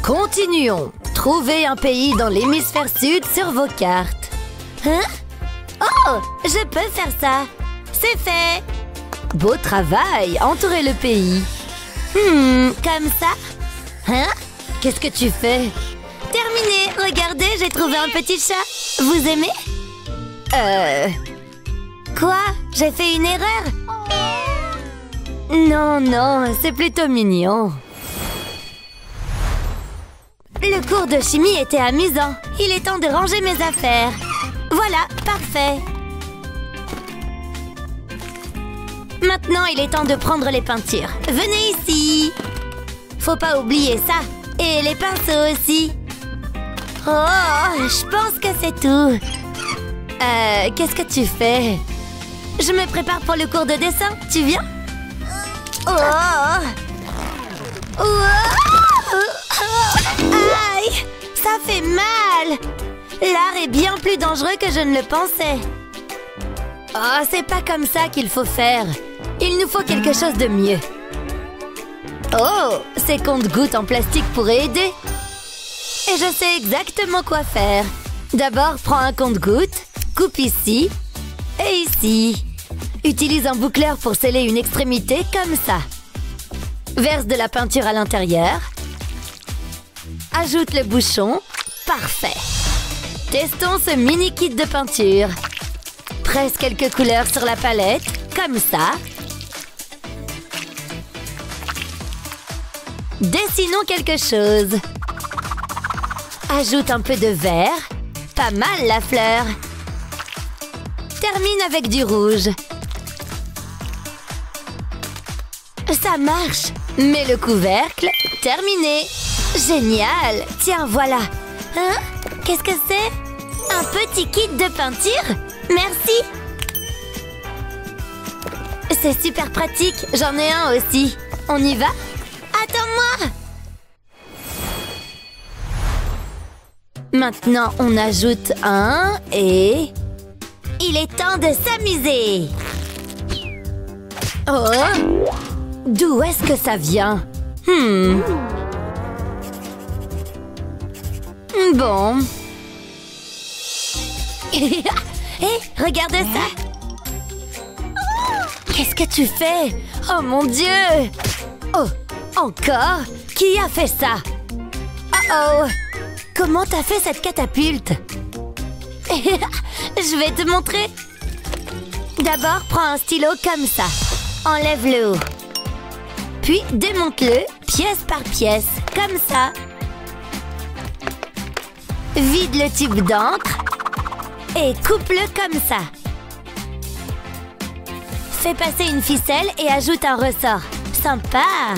Continuons. Trouvez un pays dans l'hémisphère sud sur vos cartes. Hein? Oh, je peux faire ça. C'est fait. Beau travail. Entourez le pays. Comme ça? Hein? Qu'est-ce que tu fais? Terminé. Regardez, j'ai trouvé un petit chat. Vous aimez? Quoi? J'ai fait une erreur? Non, non, c'est plutôt mignon. Le cours de chimie était amusant. Il est temps de ranger mes affaires. Voilà, parfait. Maintenant, il est temps de prendre les peintures. Venez ici. Faut pas oublier ça. Et les pinceaux aussi. Oh, je pense que c'est tout. Qu'est-ce que tu fais? Je me prépare pour le cours de dessin. Tu viens? Oh! Aïe! Ça fait mal! L'art est bien plus dangereux que je ne le pensais. Oh, c'est pas comme ça qu'il faut faire. Il nous faut quelque chose de mieux. Oh! Ces compte-gouttes en plastique pourraient aider. Et je sais exactement quoi faire. D'abord, prends un compte-gouttes, coupe ici et ici. Utilise un boucleur pour sceller une extrémité comme ça. Verse de la peinture à l'intérieur. Ajoute le bouchon. Parfait. Testons ce mini kit de peinture. Presse quelques couleurs sur la palette, comme ça. Dessinons quelque chose. Ajoute un peu de vert. Pas mal la fleur. Termine avec du rouge. Ça marche. Mets le couvercle. Terminé. Génial. Tiens, voilà. Hein? Qu'est-ce que c'est? Un petit kit de peinture? Merci. C'est super pratique. J'en ai un aussi. On y va? Attends-moi. Maintenant, on ajoute un et... Il est temps de s'amuser. Oh! D'où est-ce que ça vient? Bon. Hé, regarde ça. Qu'est-ce que tu fais? Oh mon Dieu! Oh, encore? Qui a fait ça? Oh! Comment t'as fait cette catapulte? Je vais te montrer. D'abord, prends un stylo comme ça. Enlève le haut. Puis, démonte-le pièce par pièce, comme ça. Vide le tube d'encre et coupe-le comme ça. Fais passer une ficelle et ajoute un ressort. Sympa!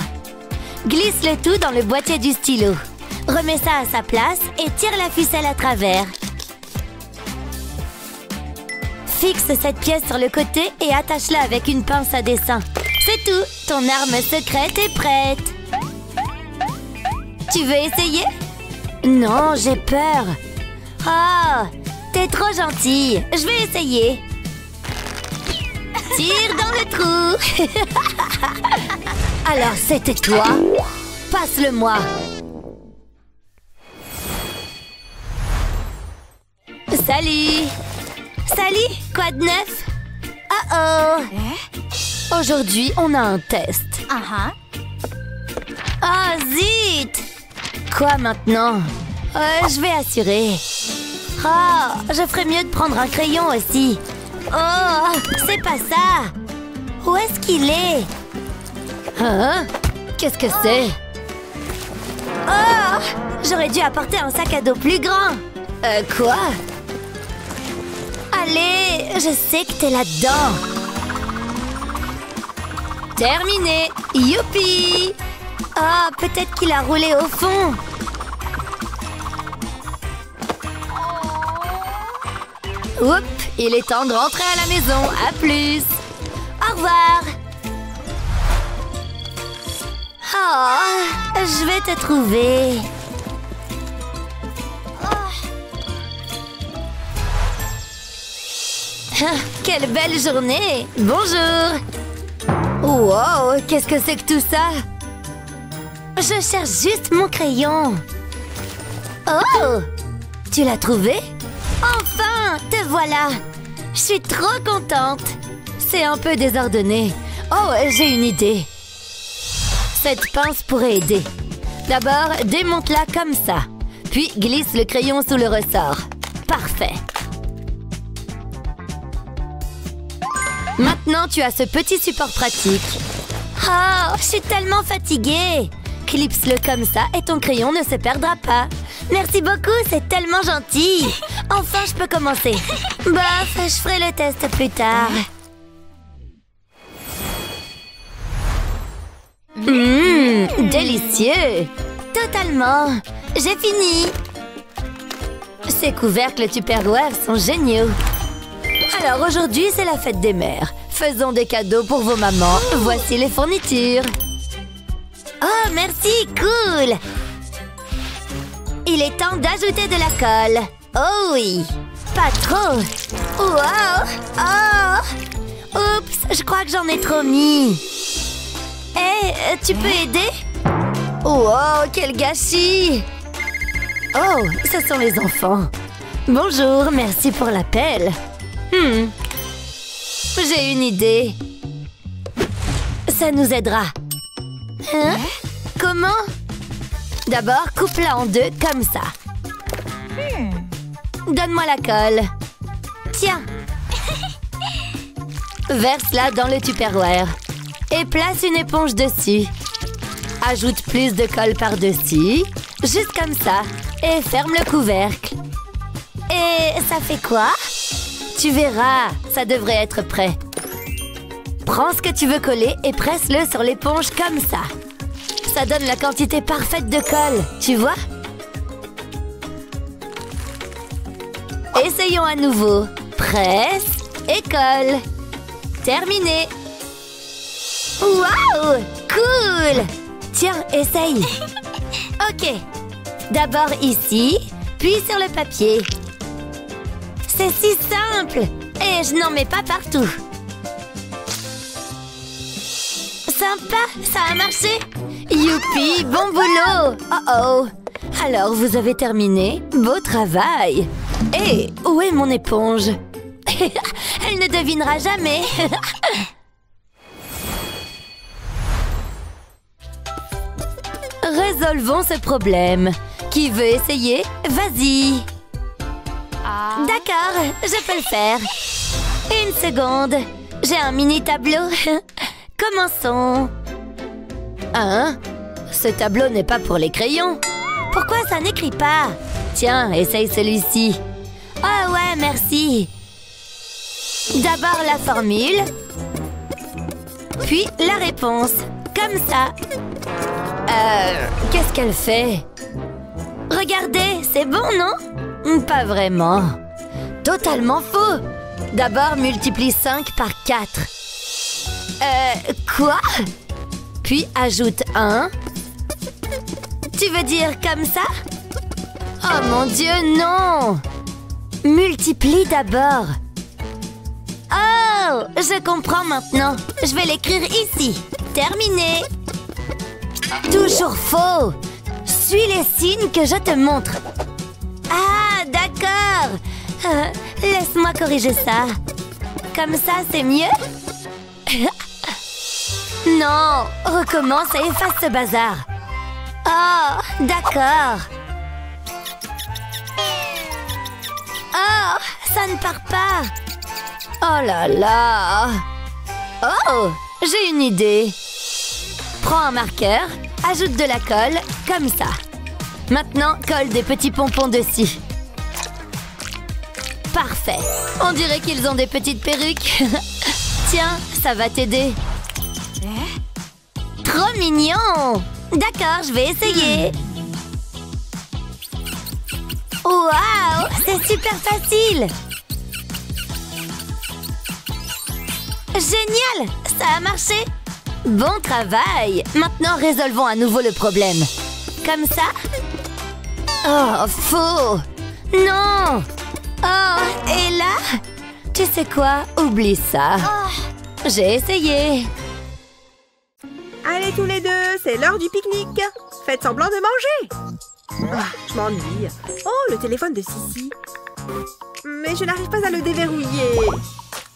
Glisse le tout dans le boîtier du stylo. Remets ça à sa place et tire la ficelle à travers. Fixe cette pièce sur le côté et attache-la avec une pince à dessin. C'est tout! Ton arme secrète est prête! Tu veux essayer? Non, j'ai peur! Oh! T'es trop gentille! Je vais essayer! Tire dans le trou! Alors, c'était toi? Passe-le-moi! Salut! Salut! Quoi de neuf? Oh! Aujourd'hui, on a un test. Oh, zut! Quoi maintenant? Je vais assurer. Oh, je ferais mieux de prendre un crayon aussi. Oh, c'est pas ça! Où est-ce qu'il est? Hein? Qu'est-ce que c'est? Oh! J'aurais dû apporter un sac à dos plus grand. Quoi? Allez, je sais que t'es là-dedans. Terminé! Youpi! Ah, peut-être qu'il a roulé au fond. Oups, il est temps de rentrer à la maison. À plus! Au revoir! Oh, je vais te trouver. Ah, quelle belle journée! Bonjour! Wow, qu'est-ce que c'est que tout ça? Je cherche juste mon crayon. Oh! Tu l'as trouvé? Enfin! Te voilà! Je suis trop contente! C'est un peu désordonné. Oh, j'ai une idée. Cette pince pourrait aider. D'abord, démonte-la comme ça. Puis, glisse le crayon sous le ressort. Parfait. Maintenant, tu as ce petit support pratique. Oh, je suis tellement fatiguée. Clipse-le comme ça et ton crayon ne se perdra pas. Merci beaucoup, c'est tellement gentil. Enfin, je peux commencer. Bof, je ferai le test plus tard. Délicieux. Totalement. J'ai fini. Ces couvercles Tupperware sont géniaux. Alors aujourd'hui, c'est la fête des mères. Faisons des cadeaux pour vos mamans. Voici les fournitures. Oh, merci, cool. Il est temps d'ajouter de la colle. Oh oui. Pas trop. Wow. Oh. Oups, je crois que j'en ai trop mis. Hé, tu peux aider? Wow, quel gâchis. Oh, ce sont les enfants. Bonjour, merci pour l'appel. J'ai une idée. Ça nous aidera. Hein? Comment? D'abord, coupe-la en deux, comme ça. Donne-moi la colle. Tiens. Verse-la dans le Tupperware. Et place une éponge dessus. Ajoute plus de colle par-dessus. Juste comme ça. Et ferme le couvercle. Et ça fait quoi? Tu verras, ça devrait être prêt. Prends ce que tu veux coller et presse-le sur l'éponge comme ça. Ça donne la quantité parfaite de colle, tu vois? Essayons à nouveau. Presse et colle. Terminé. Waouh! Cool! Tiens, essaye. Ok. D'abord ici, puis sur le papier. C'est si simple! Et je n'en mets pas partout. Sympa, ça a marché! Youpi, bon boulot! Oh oh! Alors, vous avez terminé? Beau travail! Et où est mon éponge? Elle ne devinera jamais! Résolvons ce problème. Qui veut essayer? Vas-y! D'accord, je peux le faire. Une seconde. J'ai un mini tableau. Commençons. Hein? Ce tableau n'est pas pour les crayons. Pourquoi ça n'écrit pas? Tiens, essaye celui-ci. Oh ouais, merci. D'abord la formule. Puis la réponse. Comme ça. Qu'est-ce qu'elle fait? Regardez, c'est bon, non? Pas vraiment. Totalement faux. D'abord, multiplie 5 par 4. Quoi? Puis ajoute 1. Tu veux dire comme ça? Oh mon Dieu, non! Multiplie d'abord. Oh, je comprends maintenant. Je vais l'écrire ici. Terminé. Toujours faux. Suis les signes que je te montre. Ah, d'accord. Laisse-moi corriger ça. Comme ça, c'est mieux? Non, recommence et efface ce bazar. Oh, d'accord. Oh, ça ne part pas. Oh là là. Oh, j'ai une idée. Prends un marqueur, ajoute de la colle, comme ça. Maintenant, colle des petits pompons dessus. Parfait. On dirait qu'ils ont des petites perruques. Tiens, ça va t'aider. Trop mignon! D'accord, je vais essayer. Waouh! C'est super facile! Génial! Ça a marché! Bon travail! Maintenant, résolvons à nouveau le problème. Comme ça? Oh, faux! Non! Oh, et là? Tu sais quoi? Oublie ça. J'ai essayé. Allez tous les deux, c'est l'heure du pique-nique. Faites semblant de manger. m'ennuie. Oh, le téléphone de Sissi. Mais je n'arrive pas à le déverrouiller.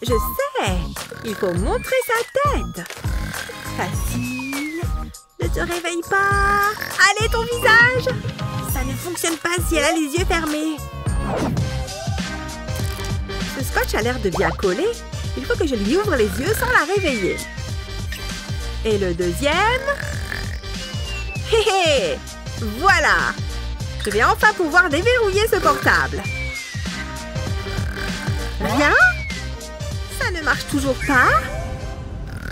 Je sais. Il faut montrer sa tête. Facile. Ne te réveille pas. Allez, ton visage. Ça ne fonctionne pas si elle a les yeux fermés. Ce scotch a l'air de bien coller. Il faut que je lui ouvre les yeux sans la réveiller. Et le deuxième. Hé hé! Voilà! Je vais enfin pouvoir déverrouiller ce portable. Rien? Ça ne marche toujours pas?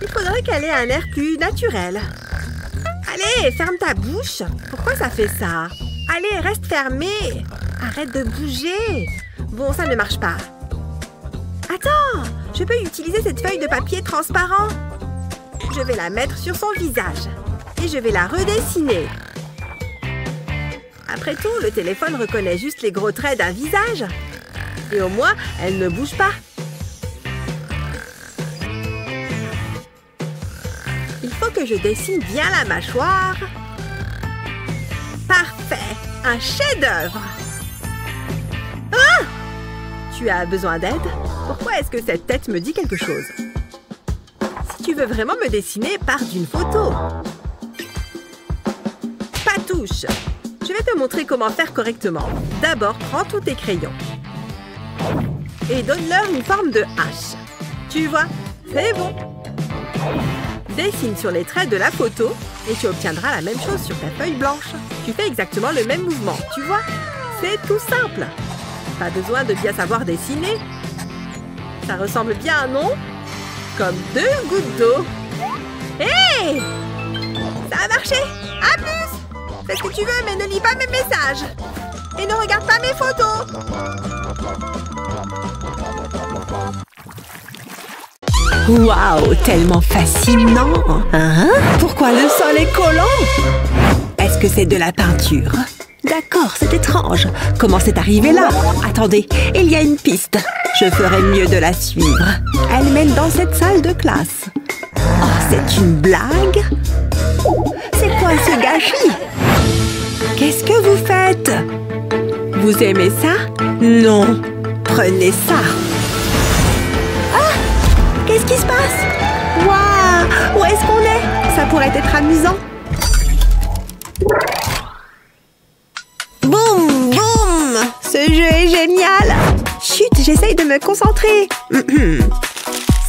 Il faudrait qu'elle ait un air plus naturel. Allez, ferme ta bouche. Pourquoi ça fait ça? Allez, reste fermé. Arrête de bouger. Bon, ça ne marche pas. Attends, je peux utiliser cette feuille de papier transparent. Je vais la mettre sur son visage. Et je vais la redessiner. Après tout, le téléphone reconnaît juste les gros traits d'un visage. Et au moins, elle ne bouge pas. Il faut que je dessine bien la mâchoire. Parfait! Un chef-d'œuvre! Ah! Tu as besoin d'aide? Pourquoi est-ce que cette tête me dit quelque chose? Si tu veux vraiment me dessiner, pars d'une photo. Touche. Je vais te montrer comment faire correctement. D'abord, prends tous tes crayons. Et donne-leur une forme de H. Tu vois, c'est bon. Dessine sur les traits de la photo et tu obtiendras la même chose sur ta feuille blanche. Tu fais exactement le même mouvement, tu vois. C'est tout simple. Pas besoin de bien savoir dessiner. Ça ressemble bien, non? Comme 2 gouttes d'eau. Hé! Ça a marché! À plus! Fais ce que tu veux, mais ne lis pas mes messages. Et ne regarde pas mes photos. Waouh, tellement fascinant. Hein? Pourquoi le sol est collant? Est-ce que c'est de la peinture? D'accord, c'est étrange. Comment c'est arrivé là? Attendez, il y a une piste. Je ferais mieux de la suivre. Elle mène dans cette salle de classe. Oh, c'est une blague? C'est quoi ce gâchis? Qu'est-ce que vous faites? Vous aimez ça? Non. Prenez ça. Ah! Qu'est-ce qui se passe? Waouh! Où est-ce qu'on est? Ça pourrait être amusant. Boum! Boum! Ce jeu est génial! Chut, j'essaye de me concentrer.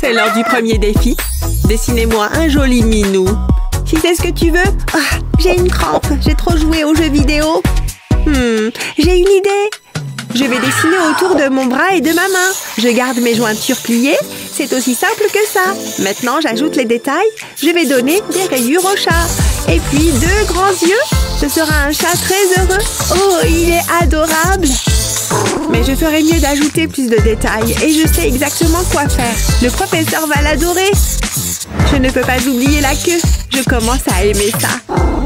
C'est l'heure du premier défi. Dessinez-moi un joli minou. Si c'est ce que tu veux. Ah, j'ai une crampe. J'ai trop joué aux jeux vidéo. J'ai une idée. Je vais dessiner autour de mon bras et de ma main. Je garde mes jointures pliées. C'est aussi simple que ça. Maintenant, j'ajoute les détails. Je vais donner des rayures au chat. Et puis, 2 grands yeux. Ce sera un chat très heureux. Oh, il est adorable. Mais je ferais mieux d'ajouter plus de détails. Et je sais exactement quoi faire. Le professeur va l'adorer. Je ne peux pas oublier la queue. Je commence à aimer ça.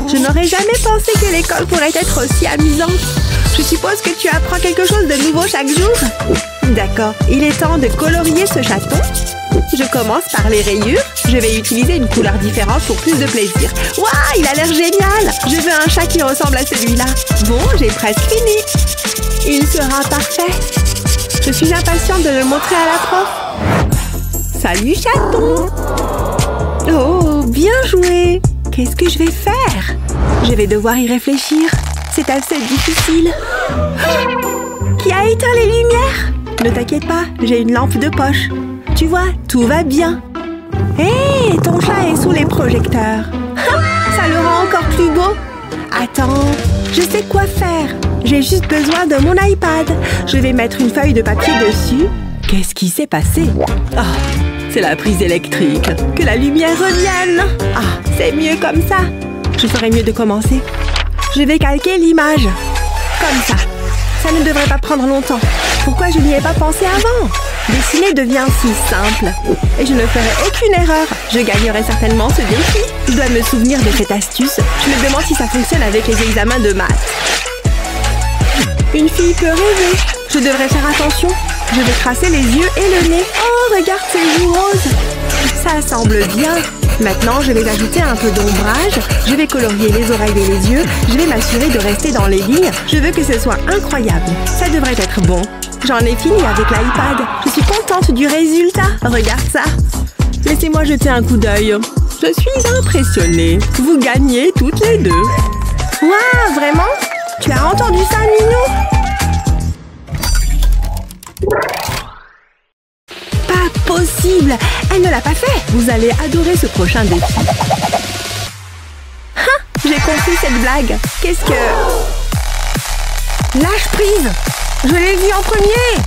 Je n'aurais jamais pensé que l'école pourrait être aussi amusante. Je suppose que tu apprends quelque chose de nouveau chaque jour? D'accord, il est temps de colorier ce chaton. Je commence par les rayures. Je vais utiliser une couleur différente pour plus de plaisir. Waouh, il a l'air génial! Je veux un chat qui ressemble à celui-là. Bon, j'ai presque fini. Il sera parfait. Je suis impatiente de le montrer à la prof. Salut, chaton! Oh, bien joué! Qu'est-ce que je vais faire? Je vais devoir y réfléchir. C'est assez difficile. Qui a éteint les lumières? Ne t'inquiète pas, j'ai une lampe de poche. Tu vois, tout va bien. Hé, ton chat est sous les projecteurs. Ça le rend encore plus beau. Attends, je sais quoi faire. J'ai juste besoin de mon iPad. Je vais mettre une feuille de papier dessus. Qu'est-ce qui s'est passé? Ah, c'est la prise électrique. Que la lumière revienne. Ah, c'est mieux comme ça. Je ferais mieux de commencer. Je vais calquer l'image. Comme ça. Ça ne devrait pas prendre longtemps. Pourquoi je n'y ai pas pensé avant? Dessiner devient si simple. Et je ne ferai aucune erreur. Je gagnerai certainement ce défi. Je dois me souvenir de cette astuce. Je me demande si ça fonctionne avec les examens de maths. Une fille peut rêver. Je devrais faire attention. Je vais tracer les yeux et le nez. Oh, regarde ces joues roses. Ça semble bien. Maintenant, je vais ajouter un peu d'ombrage. Je vais colorier les oreilles et les yeux. Je vais m'assurer de rester dans les lignes. Je veux que ce soit incroyable. Ça devrait être bon. J'en ai fini avec l'iPad. Je suis contente du résultat. Regarde ça. Laissez-moi jeter un coup d'œil. Je suis impressionnée. Vous gagnez toutes les deux. Waouh, vraiment? Tu as entendu ça, Minou? Pas possible! Elle ne l'a pas fait! Vous allez adorer ce prochain défi. Ah, j'ai compris cette blague. Qu'est-ce que... Lâche prise! Je l'ai vu en premier!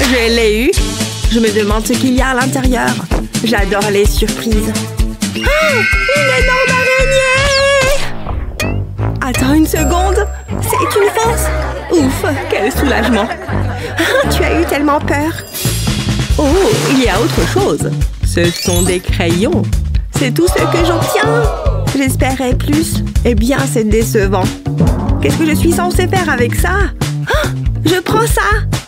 Je l'ai eu. Je me demande ce qu'il y a à l'intérieur. J'adore les surprises. Oh, une énorme araignée! Attends une seconde. C'est une fausse. Ouf, quel soulagement. Ah, tu as eu tellement peur. Oh, il y a autre chose. Ce sont des crayons. C'est tout ce que j'obtiens. J'espérais plus. Eh bien, c'est décevant. Qu'est-ce que je suis censée faire avec ça? Ah, je prends ça.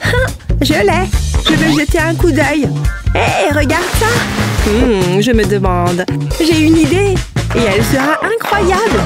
Ah, je l'ai. Je veux jeter un coup d'œil. Hé, regarde ça. Je me demande. J'ai une idée. Et elle sera incroyable.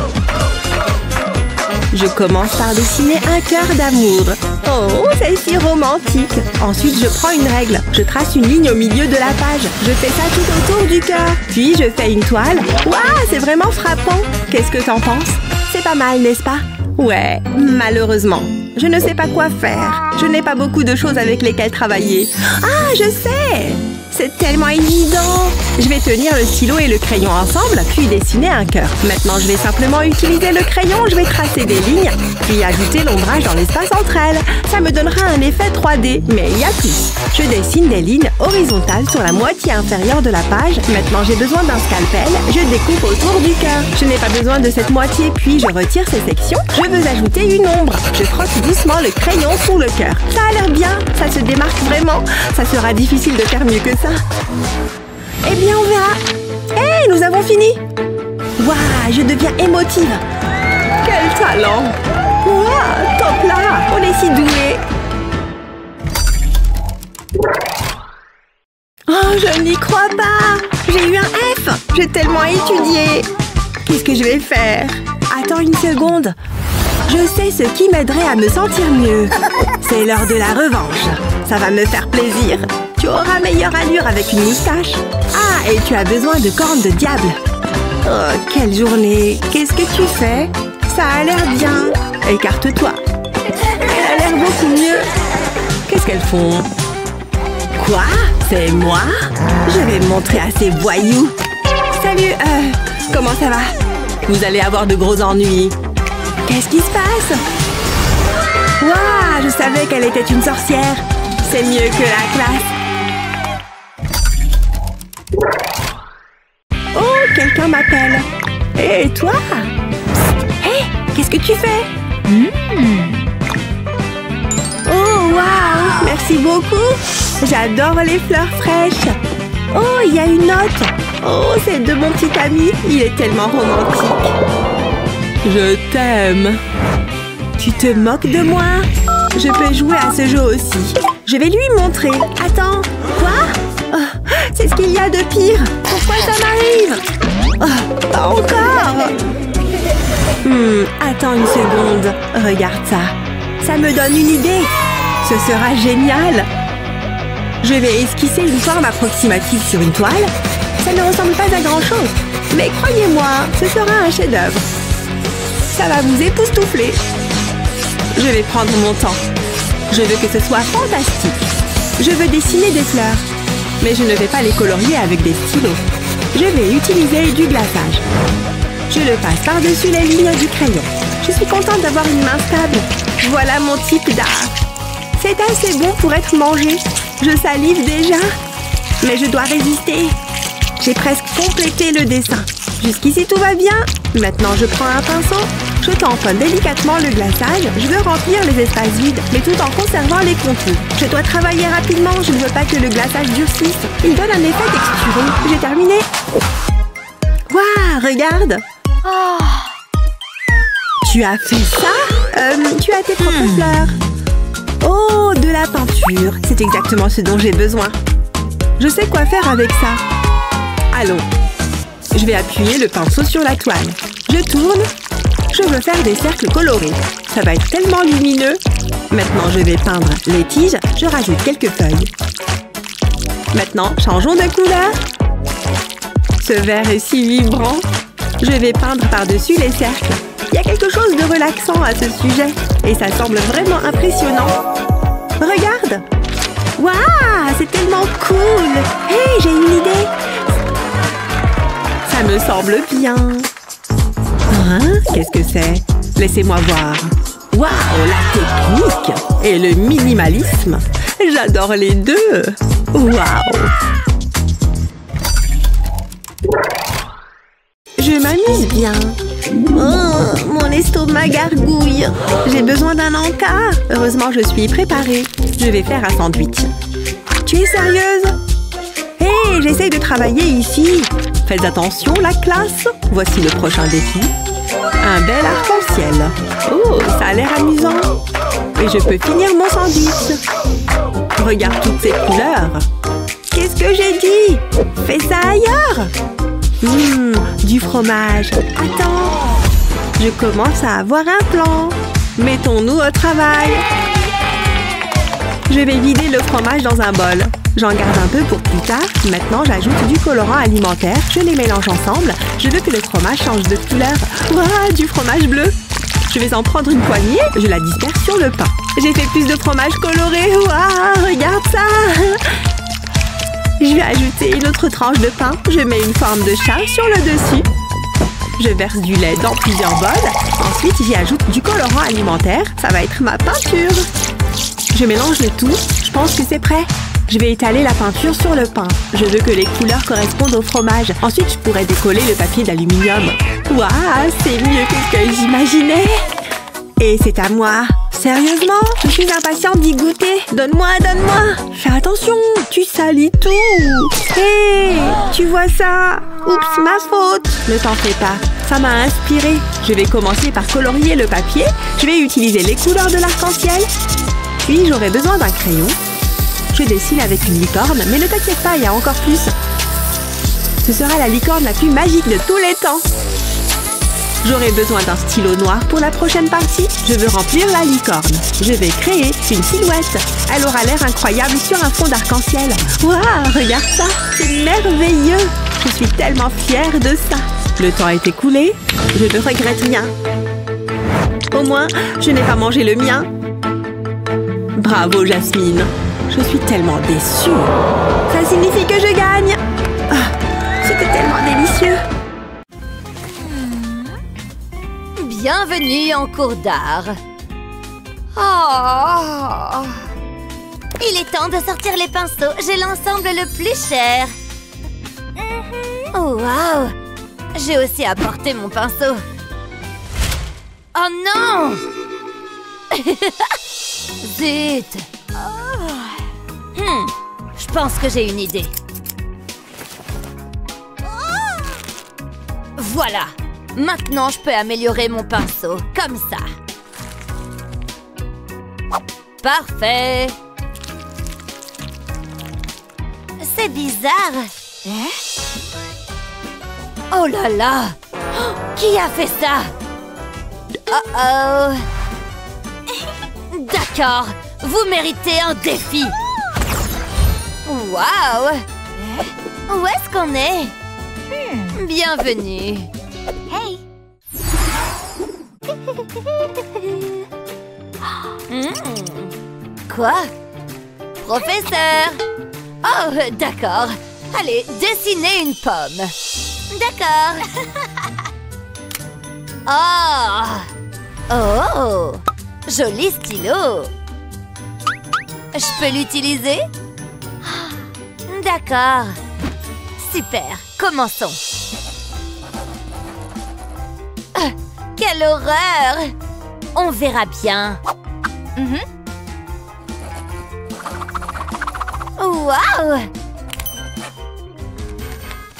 Je commence par dessiner un cœur d'amour. Oh, c'est si romantique. Ensuite, je prends une règle. Je trace une ligne au milieu de la page. Je fais ça tout autour du cœur. Puis, je fais une toile. Waouh, c'est vraiment frappant. Qu'est-ce que t'en penses? C'est pas mal, n'est-ce pas? Ouais, malheureusement. Je ne sais pas quoi faire. Je n'ai pas beaucoup de choses avec lesquelles travailler. Ah, je sais! C'est tellement évident! Je vais tenir le stylo et le crayon ensemble, puis dessiner un cœur. Maintenant, je vais simplement utiliser le crayon, je vais tracer des lignes, puis ajouter l'ombrage dans l'espace entre elles. Ça me donnera un effet 3D, mais il y a plus. Je dessine des lignes horizontales sur la moitié inférieure de la page. Maintenant, j'ai besoin d'un scalpel. Je découpe autour du cœur. Je n'ai pas besoin de cette moitié, puis je retire ces sections. Je veux ajouter une ombre. Je frotte doucement le crayon sous le cœur. Ça a l'air bien, ça se démarque vraiment. Ça sera difficile de faire mieux que ça. Eh bien, on verra. Hé, nous avons fini. Waouh, je deviens émotive. Quel talent. Waouh, top là. On est si doués. Oh, je n'y crois pas. J'ai eu un F. J'ai tellement étudié. Qu'est-ce que je vais faire? Attends une seconde. Je sais ce qui m'aiderait à me sentir mieux. C'est l'heure de la revanche. Ça va me faire plaisir. Tu auras meilleure allure avec une moustache. Ah, et tu as besoin de cornes de diable. Oh, quelle journée. Qu'est-ce que tu fais? Ça a l'air bien. Écarte-toi. Elle a l'air beaucoup mieux. Qu'est-ce qu'elles font? Quoi? C'est moi? Je vais me montrer à ces voyous. Salut, comment ça va? Vous allez avoir de gros ennuis. Qu'est-ce qui se passe? Waouh, je savais qu'elle était une sorcière. C'est mieux que la classe. Oh, quelqu'un m'appelle. Et toi? Hé, qu'est-ce que tu fais? Oh, waouh, merci beaucoup. J'adore les fleurs fraîches. Oh, il y a une note. Oh, c'est de mon petit ami. Il est tellement romantique. Je t'aime. Tu te moques de moi? Je peux jouer à ce jeu aussi. Je vais lui montrer. Attends, quoi? Oh, c'est ce qu'il y a de pire. Pourquoi ça m'arrive? Oh, pas encore. Attends une seconde. Regarde ça. Ça me donne une idée. Ce sera génial. Je vais esquisser une forme approximative sur une toile. Ça ne ressemble pas à grand-chose. Mais croyez-moi, ce sera un chef-d'œuvre. Ça va vous époustoufler. Je vais prendre mon temps. Je veux que ce soit fantastique. Je veux dessiner des fleurs. Mais je ne vais pas les colorier avec des stylos. Je vais utiliser du glaçage. Je le passe par-dessus les lignes du crayon. Je suis contente d'avoir une main stable. Voilà mon type d'art. C'est assez bon pour être mangé. Je salive déjà. Mais je dois résister. J'ai presque complété le dessin. Jusqu'ici, tout va bien. Maintenant, je prends un pinceau. Je tamponne délicatement le glaçage. Je veux remplir les espaces vides, mais tout en conservant les contours. Je dois travailler rapidement. Je ne veux pas que le glaçage durcisse. Il donne un effet texturé. J'ai terminé. Waouh, regarde. Oh. Tu as fait ça? Tu as tes propres fleurs. Oh, de la peinture. C'est exactement ce dont j'ai besoin. Je sais quoi faire avec ça. Allons. Je vais appuyer le pinceau sur la toile. Je tourne. Je veux faire des cercles colorés. Ça va être tellement lumineux. Maintenant, je vais peindre les tiges. Je rajoute quelques feuilles. Maintenant, changeons de couleur. Ce vert est si vibrant. Je vais peindre par-dessus les cercles. Il y a quelque chose de relaxant à ce sujet. Et ça semble vraiment impressionnant. Regarde! Waouh! C'est tellement cool! Hey, j'ai une idée! Ça me semble bien. Hein? Qu'est-ce que c'est? Laissez-moi voir. Waouh! La technique et le minimalisme. J'adore les deux. Waouh! Je m'amuse bien. Oh, mon estomac gargouille. J'ai besoin d'un encart. Heureusement, je suis préparée. Je vais faire un sandwich. Tu es sérieuse? Hé, j'essaye de travailler ici. Faites attention, la classe. Voici le prochain défi. Un bel arc-en-ciel. Oh, ça a l'air amusant. Et je peux finir mon sandwich. Regarde toutes ces couleurs. Qu'est-ce que j'ai dit? Fais ça ailleurs. Du fromage. Attends. Je commence à avoir un plan. Mettons-nous au travail. Je vais vider le fromage dans un bol. J'en garde un peu pour plus tard. Maintenant, j'ajoute du colorant alimentaire. Je les mélange ensemble. Je veux que le fromage change de couleur. Waouh, du fromage bleu. Je vais en prendre une poignée. Je la disperse sur le pain. J'ai fait plus de fromage coloré. Waouh, regarde ça. Je vais ajouter une autre tranche de pain. Je mets une forme de chat sur le dessus. Je verse du lait dans plusieurs bols. Ensuite, j'y ajoute du colorant alimentaire. Ça va être ma peinture. Je mélange le tout. Je pense que c'est prêt. Je vais étaler la peinture sur le pain. Je veux que les couleurs correspondent au fromage. Ensuite, je pourrais décoller le papier d'aluminium. Waouh, c'est mieux que ce que j'imaginais. Et c'est à moi. Sérieusement? Je suis impatiente d'y goûter. Donne-moi, donne-moi. Fais attention, tu salis tout. Hé, tu vois ça? Oups, ma faute. Ne t'en fais pas. Ça m'a inspirée. Je vais commencer par colorier le papier. Je vais utiliser les couleurs de l'arc-en-ciel. Puis, j'aurai besoin d'un crayon. Je dessine avec une licorne, mais ne t'inquiète pas, il y a encore plus. Ce sera la licorne la plus magique de tous les temps. J'aurai besoin d'un stylo noir pour la prochaine partie. Je veux remplir la licorne. Je vais créer une silhouette. Elle aura l'air incroyable sur un fond d'arc-en-ciel. Waouh, regarde ça, c'est merveilleux. Je suis tellement fière de ça. Le temps est écoulé. Je ne regrette rien. Au moins, je n'ai pas mangé le mien. Bravo, Jasmine. Je suis tellement déçue. Ça signifie que je gagne. Ah, c'était tellement délicieux. Bienvenue en cours d'art. Oh. Il est temps de sortir les pinceaux. J'ai l'ensemble le plus cher. Oh, wow. J'ai aussi apporté mon pinceau. Oh non. Zut. Je pense que j'ai une idée. Voilà. Maintenant, je peux améliorer mon pinceau, comme ça. Parfait. C'est bizarre. Oh là là. Qui a fait ça? Oh. D'accord. Vous méritez un défi. Waouh. Où est-ce qu'on est? Bienvenue. Hey. Quoi? Professeur? Oh, d'accord. Allez, dessinez une pomme. D'accord. Oh, joli stylo. Je peux l'utiliser? D'accord. Super, commençons. Quelle horreur! On verra bien. Waouh!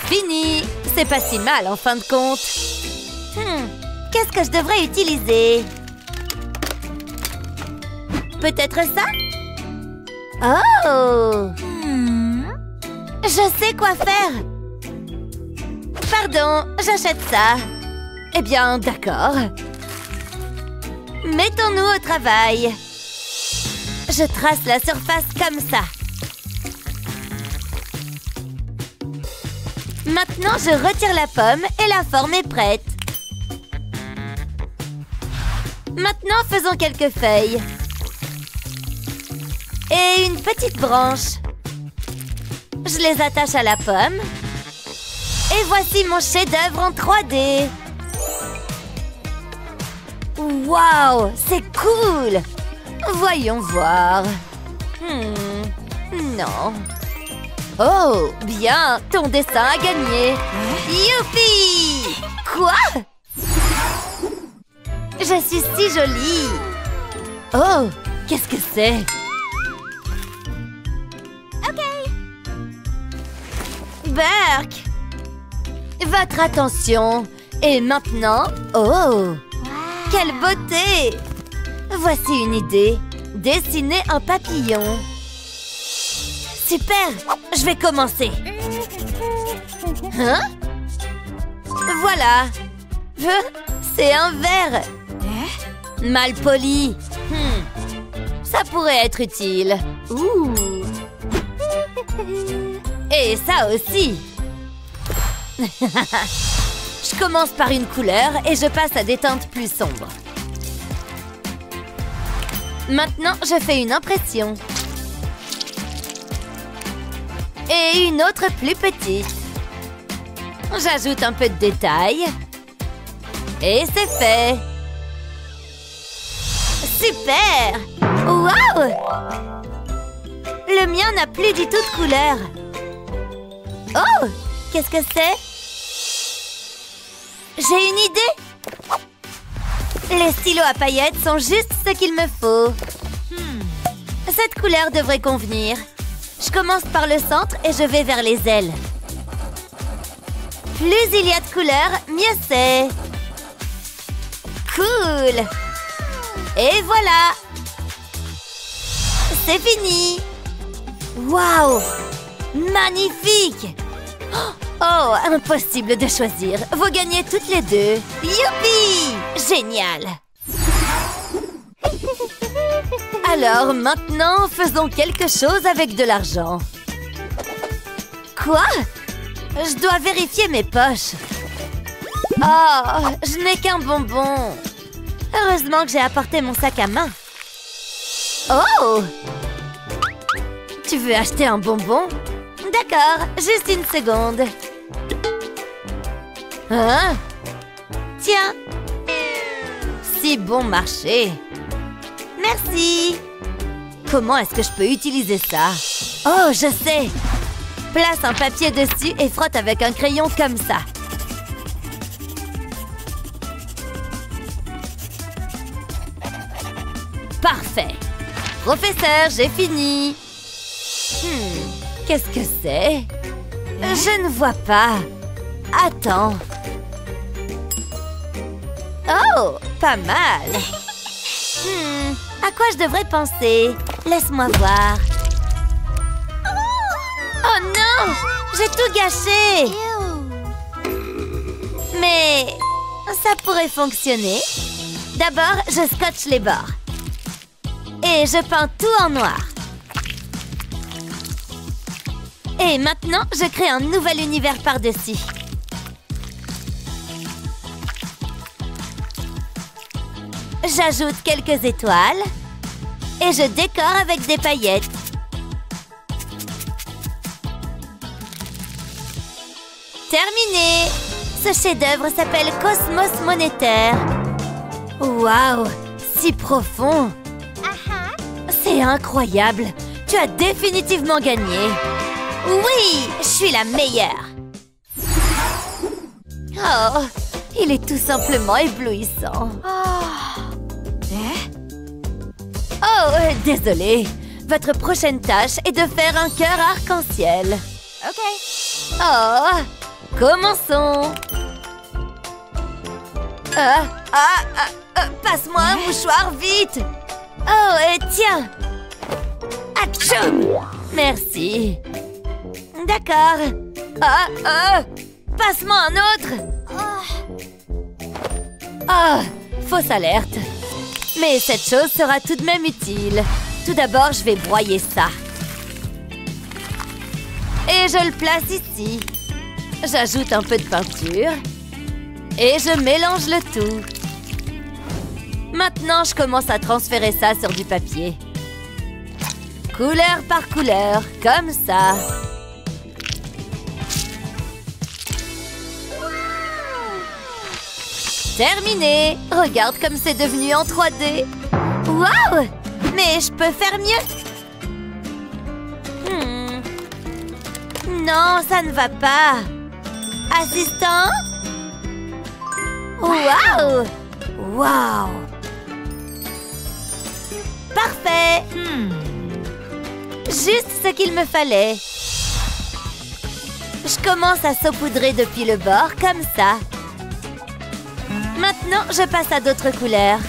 Fini! C'est pas si mal en fin de compte. Qu'est-ce que je devrais utiliser? Peut-être ça? Oh! Je sais quoi faire! Pardon, j'achète ça. Eh bien, d'accord. Mettons-nous au travail. Je trace la surface comme ça. Maintenant, je retire la pomme et la forme est prête. Maintenant, faisons quelques feuilles. Et une petite branche. Je les attache à la pomme. Et voici mon chef-d'œuvre en 3D. Waouh, c'est cool! Voyons voir. Non. Oh, bien, ton dessin a gagné. Youpi! Quoi? Je suis si jolie. Oh, qu'est-ce que c'est? Ok. Burke! Votre attention. Et maintenant... Oh! Quelle beauté! Voici une idée. Dessiner un papillon. Super! Je vais commencer. Hein? Voilà. C'est un verre. Mal poli. Ça pourrait être utile. Ouh. Et ça aussi. Je commence par une couleur et je passe à des teintes plus sombres. Maintenant, je fais une impression. Et une autre plus petite. J'ajoute un peu de détails. Et c'est fait. Super! Waouh! Le mien n'a plus du tout de couleur. Oh! Qu'est-ce que c'est? J'ai une idée! Les stylos à paillettes sont juste ce qu'il me faut. Cette couleur devrait convenir. Je commence par le centre et je vais vers les ailes. Plus il y a de couleurs, mieux c'est. Cool! Et voilà! C'est fini! Waouh! Magnifique! Oh, impossible de choisir. Vous gagnez toutes les deux. Youpi! Génial! Alors, maintenant, faisons quelque chose avec de l'argent. Quoi? Je dois vérifier mes poches. Oh, je n'ai qu'un bonbon. Heureusement que j'ai apporté mon sac à main. Oh! Tu veux acheter un bonbon? D'accord, juste une seconde. Hein? Tiens. Si bon marché. Merci. Comment est-ce que je peux utiliser ça? Oh, je sais. Place un papier dessus et frotte avec un crayon comme ça. Parfait. Professeur, j'ai fini. Qu'est-ce que c'est? Je ne vois pas. Attends. Oh, pas mal. À quoi je devrais penser? Laisse-moi voir. Oh non! J'ai tout gâché! Mais ça pourrait fonctionner. D'abord, je scotche les bords. Et je peins tout en noir. Et maintenant, je crée un nouvel univers par-dessus. J'ajoute quelques étoiles. Et je décore avec des paillettes. Terminé! Ce chef-d'œuvre s'appelle Cosmos Monétaire. Waouh! Si profond! C'est incroyable! Tu as définitivement gagné! Oui! Je suis la meilleure! Oh! Il est tout simplement éblouissant! Oh! Désolée! Votre prochaine tâche est de faire un cœur arc-en-ciel. Ok! Oh! Commençons! Passe-moi un mouchoir, vite! Oh, tiens! Atchoum! Merci! D'accord! Passe-moi un autre. Ah, fausse alerte. Mais cette chose sera tout de même utile. Tout d'abord, je vais broyer ça. Et je le place ici. J'ajoute un peu de peinture. Et je mélange le tout. Maintenant, je commence à transférer ça sur du papier. Couleur par couleur, comme ça. Terminé! Regarde comme c'est devenu en 3D. Waouh! Mais je peux faire mieux. Non, ça ne va pas. Assistant? Waouh! Waouh! Parfait! Juste ce qu'il me fallait. Je commence à saupoudrer depuis le bord, comme ça. Maintenant, je passe à d'autres couleurs.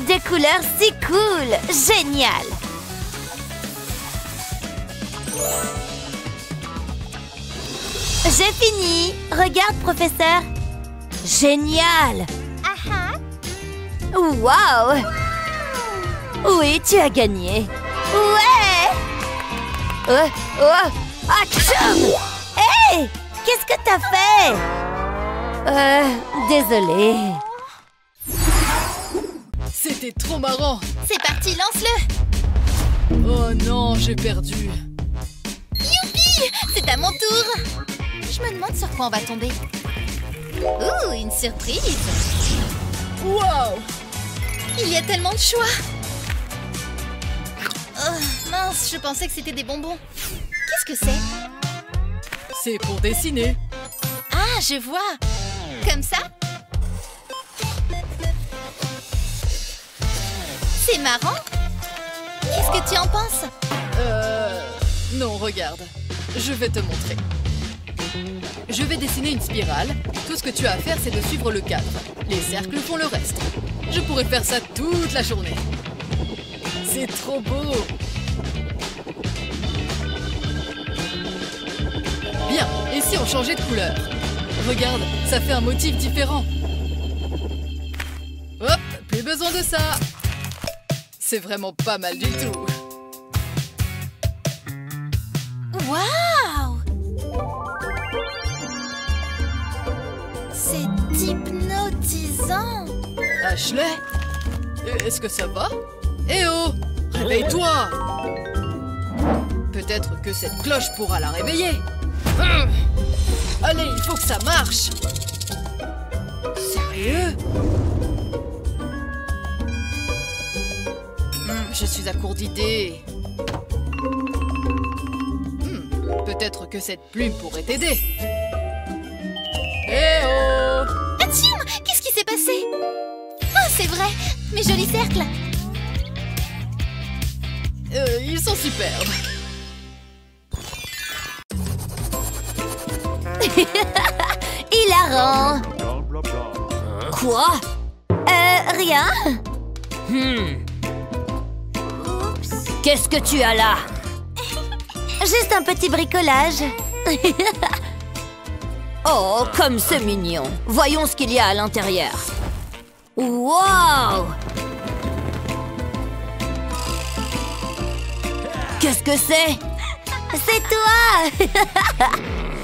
Des couleurs si cool! Génial! J'ai fini! Regarde, professeur! Génial! Wow! Oui, tu as gagné! Ouais! Atchoum! Hey! Qu'est-ce que t'as fait? Désolée. C'était trop marrant. C'est parti, lance-le. Oh non, j'ai perdu. Youpi! C'est à mon tour. Je me demande sur quoi on va tomber. Ouh, une surprise. Wow! Il y a tellement de choix. Oh, mince, je pensais que c'était des bonbons. Qu'est-ce que c'est? C'est pour dessiner. Ah, je vois. Comme ça? C'est marrant. Qu'est-ce que tu en penses? Non, regarde. Je vais te montrer. Je vais dessiner une spirale. Tout ce que tu as à faire, c'est de suivre le cadre. Les cercles font le reste. Je pourrais faire ça toute la journée. C'est trop beau. Bien, et si on changeait de couleur? Regarde, ça fait un motif différent. Hop, plus besoin de ça. C'est vraiment pas mal du tout. Waouh! C'est hypnotisant. Ashley? Est-ce que ça va? Eh oh! Réveille-toi! Peut-être que cette cloche pourra la réveiller. Allez, il faut que ça marche! Sérieux? Je suis à court d'idées. Peut-être que cette plume pourrait t'aider. Eh oh! Atchoum! Qu'est-ce qui s'est passé? Oh, c'est vrai! Mes jolis cercles! Ils sont superbes. Hilarant! Quoi? Rien? Qu'est-ce que tu as là? Juste un petit bricolage. Oh, comme c'est mignon. Voyons ce qu'il y a à l'intérieur. Wow! Qu'est-ce que c'est? C'est toi!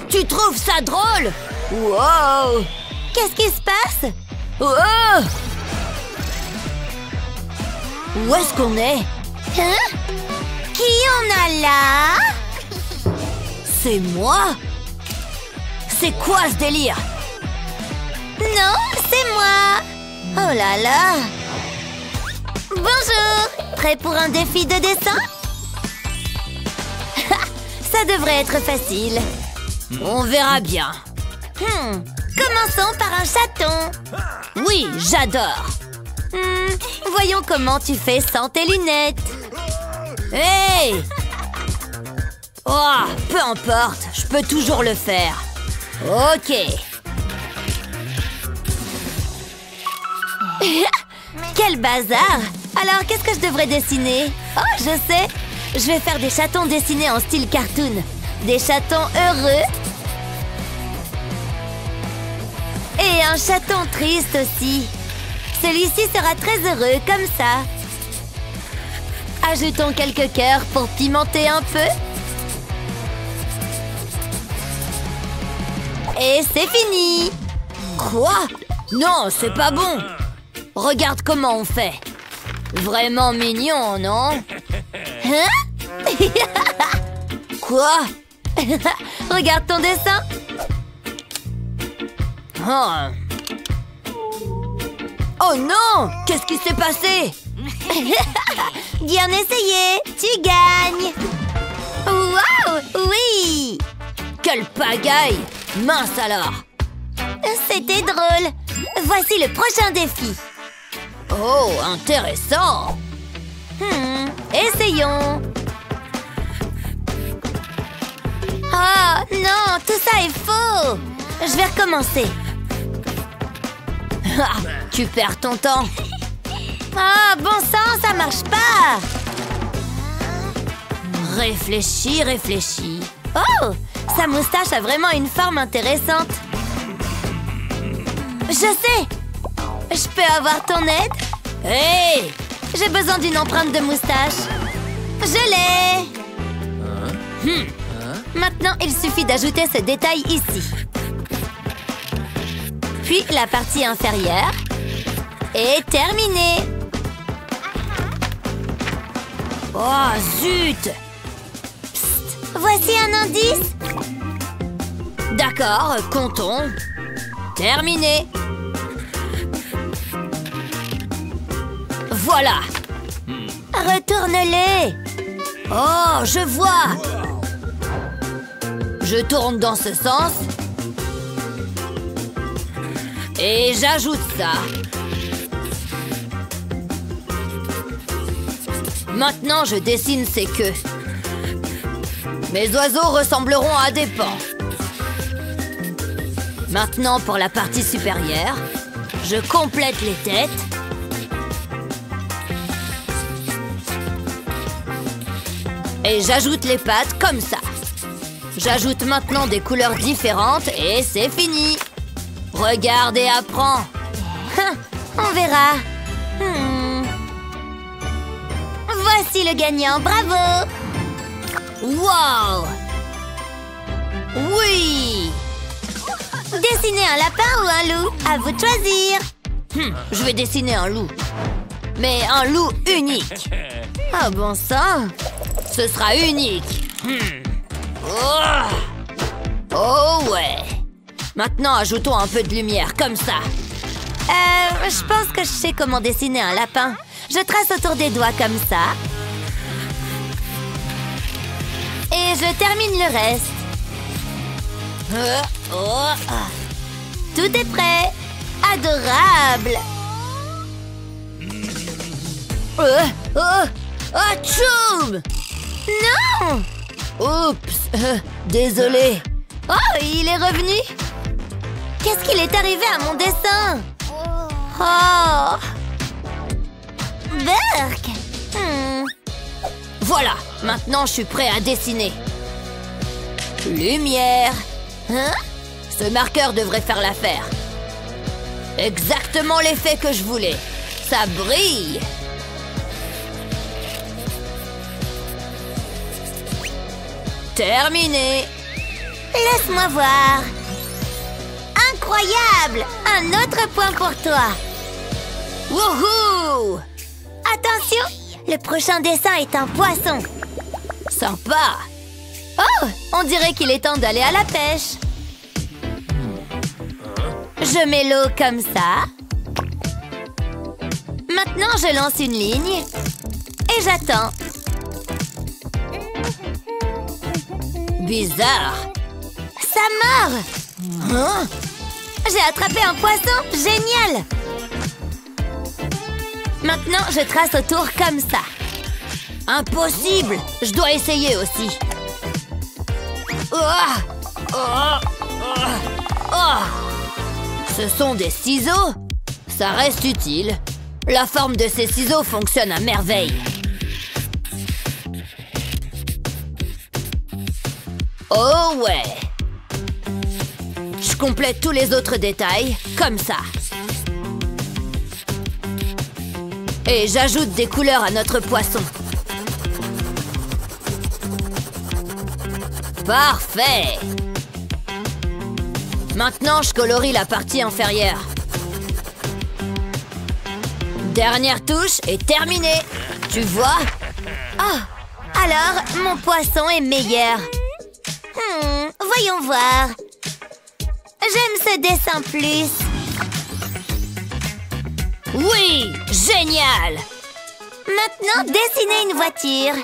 Tu trouves ça drôle? Wow! Qu'est-ce qui se passe? Oh! Où est-ce qu'on est? Hein? Qui on a là? C'est moi? C'est quoi ce délire? Non, c'est moi! Oh là là! Bonjour! Prêt pour un défi de dessin? Ça devrait être facile. On verra bien. Commençons par un chaton. Oui, j'adore. Voyons comment tu fais sans tes lunettes. Hey! Oh, peu importe, je peux toujours le faire. Ok. Quel bazar! Alors, qu'est-ce que je devrais dessiner? Oh, je sais! Je vais faire des chatons dessinés en style cartoon. Des chatons heureux Et un chaton triste aussi. Celui-ci sera très heureux comme ça. Ajoutons quelques cœurs pour pimenter un peu. Et c'est fini. Quoi? Non, c'est pas bon. Regarde comment on fait. Vraiment mignon, non? Hein? Quoi? Regarde ton dessin. Oh, oh non! Qu'est-ce qui s'est passé? Bien essayé! Tu gagnes! Wow! Oui! Quelle pagaille! Mince alors! C'était drôle! Voici le prochain défi! Oh, intéressant! Essayons! Oh non! Tout ça est faux! Je vais recommencer! Ah, tu perds ton temps! Ah, bon sang, ça marche pas! Réfléchis, réfléchis. Oh! Sa moustache a vraiment une forme intéressante. Je sais! Je peux avoir ton aide? Hé! J'ai besoin d'une empreinte de moustache. Je l'ai! Maintenant, il suffit d'ajouter ce détail ici. Puis la partie inférieure. Et terminé! Oh, zut! Psst, voici un indice. D'accord, comptons. Terminé. Voilà. Retourne-les. Oh, je vois. Je tourne dans ce sens. Et j'ajoute ça. Maintenant, je dessine ses queues. Mes oiseaux ressembleront à des pans. Maintenant, pour la partie supérieure, je complète les têtes. Et j'ajoute les pattes comme ça. J'ajoute maintenant des couleurs différentes et c'est fini. Regarde et apprends. On verra. Voici le gagnant, bravo! Wow! Oui! Dessiner un lapin ou un loup? À vous de choisir! Je vais dessiner un loup. Mais un loup unique. Oh bon sang! Ce sera unique. Oh ouais! Maintenant, ajoutons un peu de lumière, comme ça. Je pense que je sais comment dessiner un lapin. Je trace autour des doigts comme ça. Et je termine le reste. Tout est prêt. Adorable. Tchoum! Non! Oups! Désolé. Oh, il est revenu? Qu'est-ce qu'il est arrivé à mon dessin? Oh! Berk! Voilà, maintenant je suis prêt à dessiner. Lumière. Hein? Ce marqueur devrait faire l'affaire. Exactement l'effet que je voulais. Ça brille. Terminé. Laisse-moi voir. Incroyable! Un autre point pour toi. Wouhou! Attention! Le prochain dessin est un poisson. Sympa! Oh! On dirait qu'il est temps d'aller à la pêche. Je mets l'eau comme ça. Maintenant, je lance une ligne. Et j'attends. Bizarre. Ça mord! Hein? J'ai attrapé un poisson! Génial! Maintenant, je trace autour comme ça. Impossible! Je dois essayer aussi. Ce sont des ciseaux? Ça reste utile. La forme de ces ciseaux fonctionne à merveille. Oh ouais! Je je complète tous les autres détails, comme ça. Et j'ajoute des couleurs à notre poisson. Parfait! Maintenant, je colorie la partie inférieure. Dernière touche et terminé. Tu vois? Oh, alors mon poisson est meilleur. Voyons voir. J'aime ce dessin plus. Oui! Génial! Maintenant, dessiner une voiture.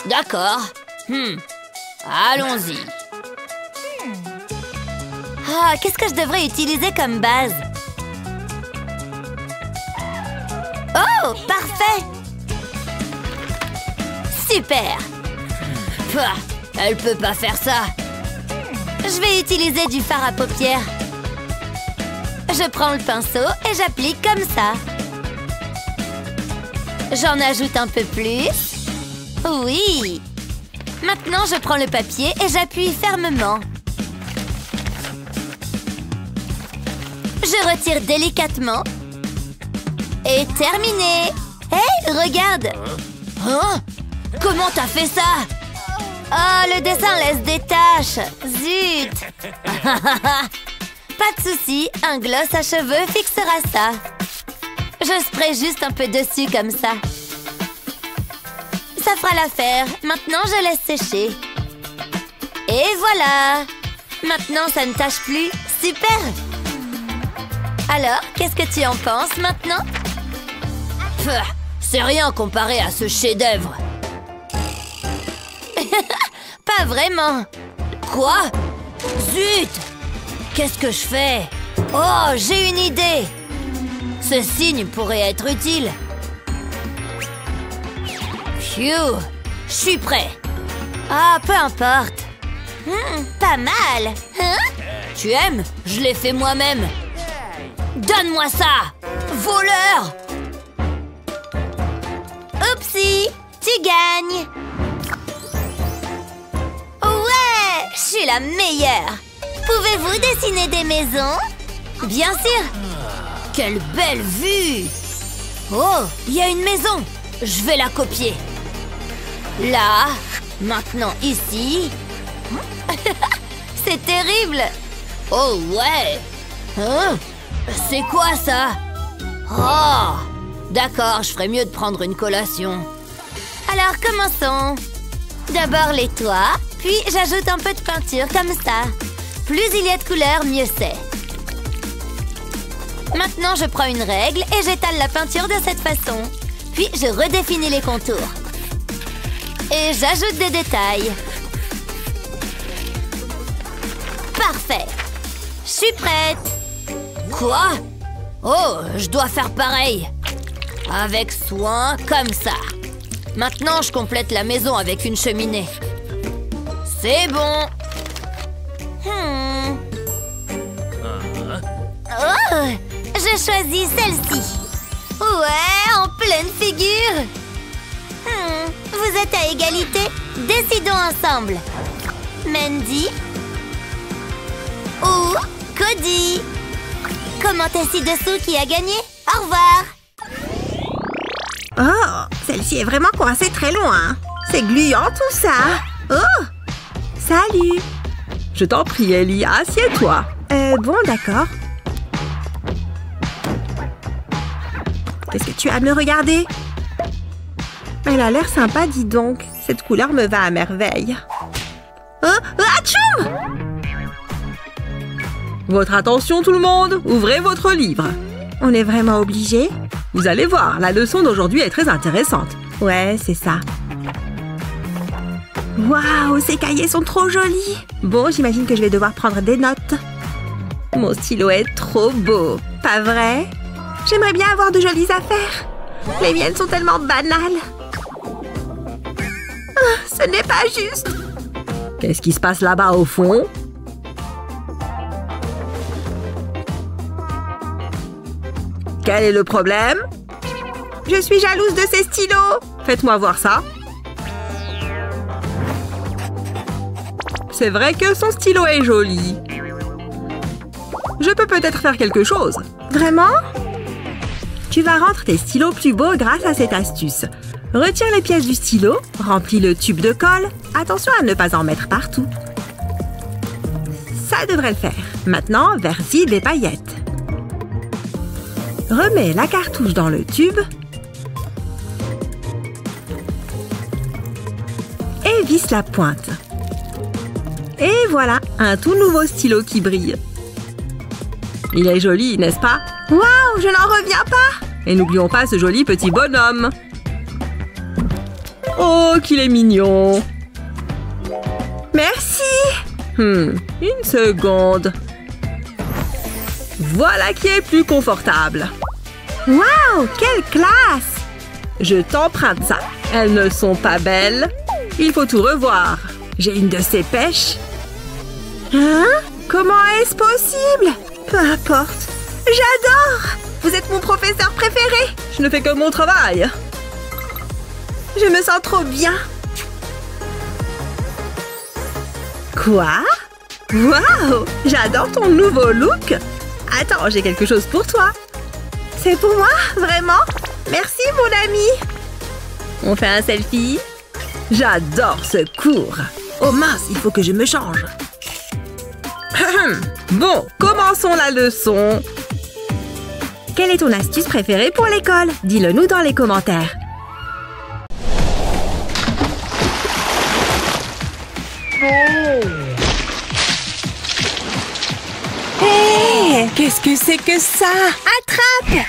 D'accord. Allons-y. Ah, qu'est-ce que je devrais utiliser comme base? Oh, parfait! Super! Pah, elle peut pas faire ça. Je vais utiliser du fard à paupières. Je prends le pinceau et j'applique comme ça. J'en ajoute un peu plus. Oui! Maintenant, je prends le papier et j'appuie fermement. Je retire délicatement. Et terminé! Hé, regarde! Hein? Comment t'as fait ça? Oh, le dessin laisse des taches! Zut! Pas de souci, un gloss à cheveux fixera ça. Je spraye juste un peu dessus comme ça. Ça fera l'affaire. Maintenant, je laisse sécher. Et voilà! Maintenant, ça ne tache plus. Super! Alors, qu'est-ce que tu en penses maintenant? C'est rien comparé à ce chef-d'œuvre. Pas vraiment. Quoi? Zut! Qu'est-ce que je fais? Oh, j'ai une idée! Ce signe pourrait être utile. Phew! Je suis prêt. Ah, peu importe. Pas mal. Hein? Tu aimes? Je l'ai fait moi-même. Donne-moi ça! Voleur! Oupsie! Tu gagnes! Ouais! Je suis la meilleure! Pouvez-vous dessiner des maisons? Bien sûr! Quelle belle vue! Oh, il y a une maison! Je vais la copier. Là, maintenant ici. C'est terrible! Oh ouais! Hein? C'est quoi ça? Oh! D'accord, je ferais mieux de prendre une collation. Alors commençons. D'abord les toits, puis j'ajoute un peu de peinture comme ça. Plus il y a de couleurs, mieux c'est. Maintenant je prends une règle et j'étale la peinture de cette façon. Puis je redéfinis les contours. Et j'ajoute des détails. Parfait. Je suis prête. Quoi? Oh, je dois faire pareil. Avec soin, comme ça. Maintenant, je complète la maison avec une cheminée. C'est bon. Oh, je choisis celle-ci. Ouais, en pleine figure. Vous êtes à égalité. Décidons ensemble. Mandy ou Cody? Commentez ci-dessous qui a gagné. Au revoir. Oh, celle-ci est vraiment coincée très loin. C'est gluant tout ça. Oh, salut. Je t'en prie, Ellie, assieds-toi. Bon, d'accord. Qu'est-ce que tu as à me regarder? Elle a l'air sympa, dis donc. Cette couleur me va à merveille. Atchoum! Votre attention, tout le monde! Ouvrez votre livre. On est vraiment obligé? Vous allez voir, la leçon d'aujourd'hui est très intéressante. Ouais, c'est ça. Waouh, ces cahiers sont trop jolis. Bon, j'imagine que je vais devoir prendre des notes. Mon stylo est trop beau, pas vrai? J'aimerais bien avoir de jolies affaires. Les miennes sont tellement banales. Ce n'est pas juste. Qu'est-ce qui se passe là-bas au fond? Quel est le problème? Je suis jalouse de ces stylos. Faites-moi voir ça. C'est vrai que son stylo est joli. Je peux peut-être faire quelque chose. Vraiment? Tu vas rendre tes stylos plus beaux grâce à cette astuce. Retire les pièces du stylo, remplis le tube de colle. Attention à ne pas en mettre partout. Ça devrait le faire. Maintenant, verse-y des paillettes. Remets la cartouche dans le tube. Et visse la pointe. Et voilà, un tout nouveau stylo qui brille. Il est joli, n'est-ce pas? Waouh, je n'en reviens pas! Et n'oublions pas ce joli petit bonhomme. Oh, qu'il est mignon! Merci! Une seconde. Voilà qui est plus confortable. Waouh, quelle classe! Je t'emprunte ça. Elles ne sont pas belles. Il faut tout revoir. J'ai une de ces pêches. Hein? Comment est-ce possible? Peu importe. J'adore! Vous êtes mon professeur préféré! Je ne fais que mon travail. Je me sens trop bien. Quoi? Waouh! J'adore ton nouveau look. Attends, j'ai quelque chose pour toi. C'est pour moi? Vraiment? Merci, mon ami! On fait un selfie? J'adore ce cours. Oh mince, il faut que je me change. Bon, commençons la leçon. Quelle est ton astuce préférée pour l'école? Dis-le nous dans les commentaires. Hé! Qu'est-ce que c'est que ça? Attrape!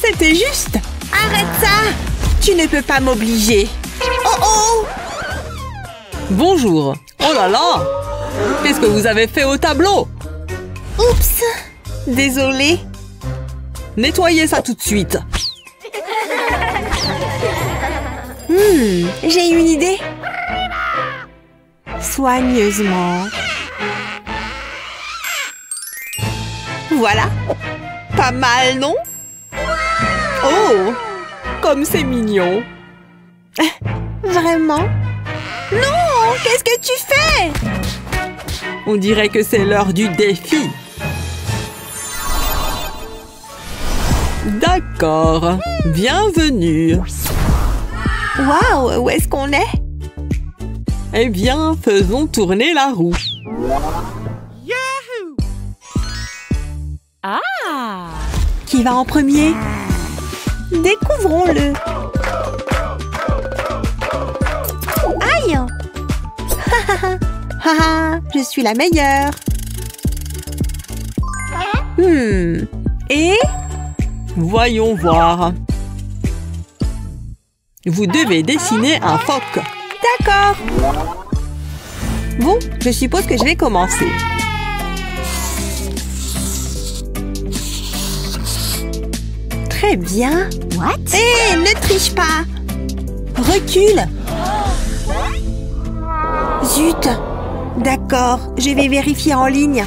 C'était juste. Arrête ça! Tu ne peux pas m'obliger. Oh oh! Bonjour. Oh là là! Qu'est-ce que vous avez fait au tableau? Oups! Désolée. Nettoyez ça tout de suite. J'ai une idée. Soigneusement. Voilà. Pas mal, non? Oh! Comme c'est mignon. Vraiment? Non! Qu'est-ce que tu fais? On dirait que c'est l'heure du défi. D'accord. Bienvenue. Waouh! Où est-ce qu'on est? Eh bien, faisons tourner la roue. Qui va en premier? Découvrons-le. Aïe! Haha, je suis la meilleure. Et? Voyons voir. Vous devez dessiner un phoque. D'accord. Bon, je suppose que je vais commencer. Très bien. What? Hé, ne triche pas. Recule. Zut. D'accord, je vais vérifier en ligne.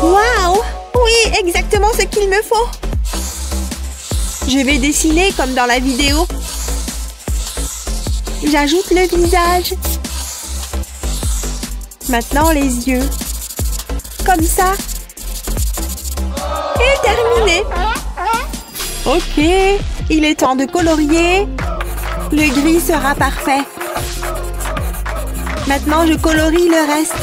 Waouh! Oui, exactement ce qu'il me faut. Je vais dessiner comme dans la vidéo. J'ajoute le visage. Maintenant les yeux. Comme ça. Et terminé. Ok, il est temps de colorier. Le gris sera parfait. Maintenant, je colorie le reste.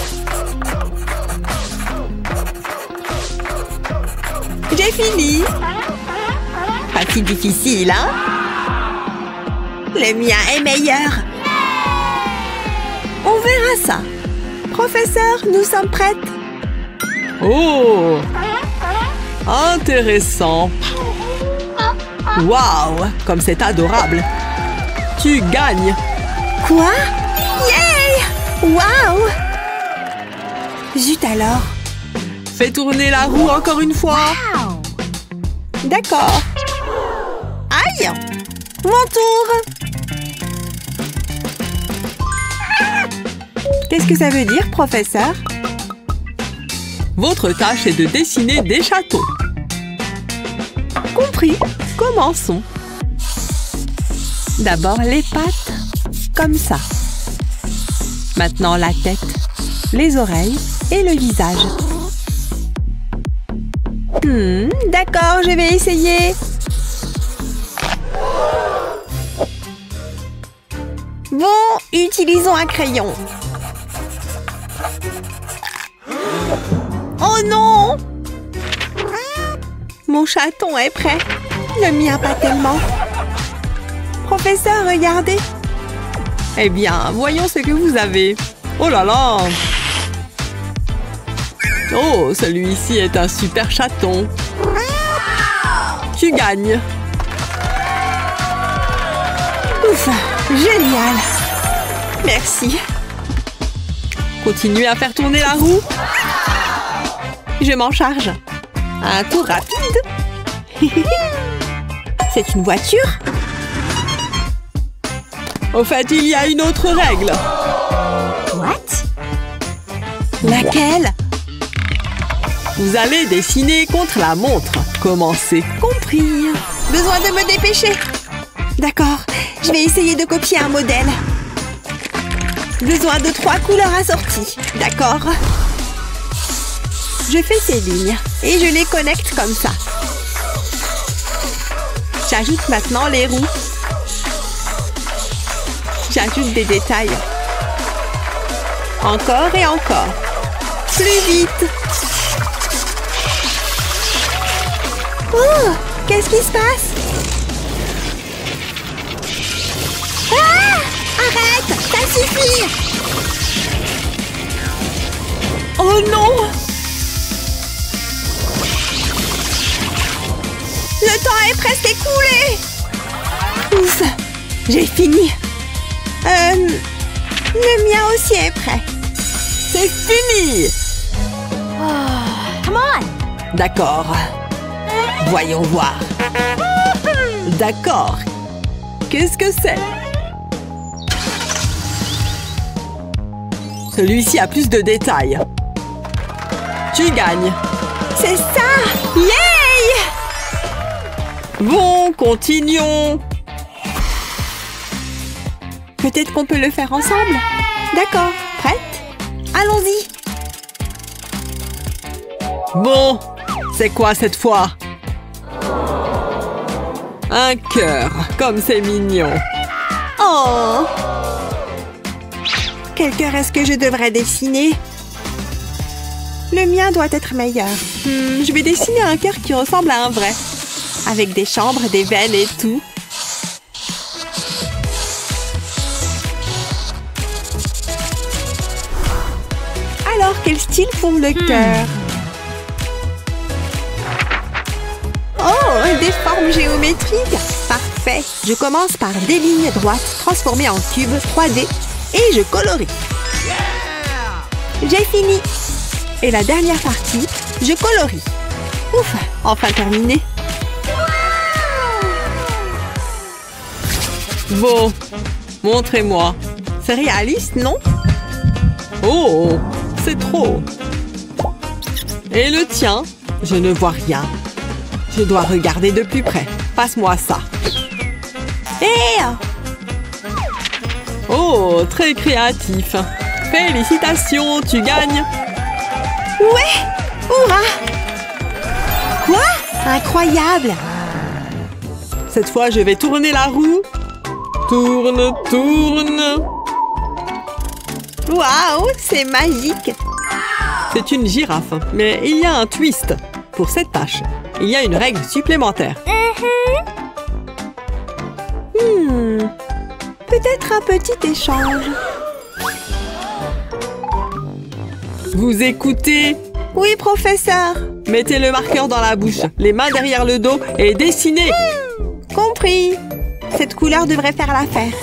J'ai fini. Pas si difficile, hein? Le mien est meilleur. On verra ça. Professeur, nous sommes prêtes. Oh! Intéressant. Waouh! Comme c'est adorable. Tu gagnes. Quoi? Yay! Waouh! Zut alors. Fais tourner la roue encore une fois. D'accord. Aïe! Mon tour. Qu'est-ce que ça veut dire, professeur? Votre tâche est de dessiner des châteaux. Compris. Commençons. D'abord les pattes, comme ça. Maintenant la tête, les oreilles et le visage. D'accord, je vais essayer. Bon, utilisons un crayon. Oh non! Mon chaton est prêt. Le mien pas tellement. Professeur, regardez. Eh bien, voyons ce que vous avez. Oh là là! Oh, celui-ci est un super chaton. Tu gagnes. Ouf, génial. Merci. Continuez à faire tourner la roue. Je m'en charge. Un tour rapide. C'est une voiture? Au fait, il y a une autre règle. What? Laquelle? Vous allez dessiner contre la montre. Commencez. Compris. Besoin de me dépêcher. D'accord, je vais essayer de copier un modèle. Besoin de 3 couleurs assorties. D'accord. Je fais ces lignes et je les connecte comme ça. J'ajoute maintenant les roues. J'ajoute des détails. Encore et encore. Plus vite. Oh, qu'est-ce qui se passe? Ah! Arrête! Ça suffit! Oh non! Le temps est presque écoulé! Ouf! J'ai fini! Le mien aussi est prêt. C'est fini! Come on! D'accord. Voyons voir. D'accord. Qu'est-ce que c'est? Celui-ci a plus de détails. Tu gagnes. C'est ça! Yay! Bon, continuons. Peut-être qu'on peut le faire ensemble. D'accord. Prête? Allons-y. Bon, c'est quoi cette fois? Un cœur, comme c'est mignon. Oh! Quel cœur est-ce que je devrais dessiner? Le mien doit être meilleur. Je vais dessiner un cœur qui ressemble à un vrai. Avec des chambres, des veines et tout. Alors, quel style pour le cœur? Oh, des formes géométriques. Parfait. Je commence par des lignes droites transformées en cubes 3D et je colorie. J'ai fini. Et la dernière partie, je colorie. Ouf, enfin terminé. Bon, montrez-moi. C'est réaliste, non? Oh, c'est trop. Et le tien? Je ne vois rien. Je dois regarder de plus près. Passe-moi ça. Hé! Oh, très créatif. Félicitations, tu gagnes. Ouais! Hurrah! Quoi? Incroyable! Cette fois, je vais tourner la roue. Tourne, tourne. Waouh, c'est magique. C'est une girafe, mais il y a un twist. Pour cette tâche, il y a une règle supplémentaire. Peut-être un petit échange. Vous écoutez? Oui, professeur. Mettez le marqueur dans la bouche, les mains derrière le dos et dessinez. Compris. Cette couleur devrait faire l'affaire.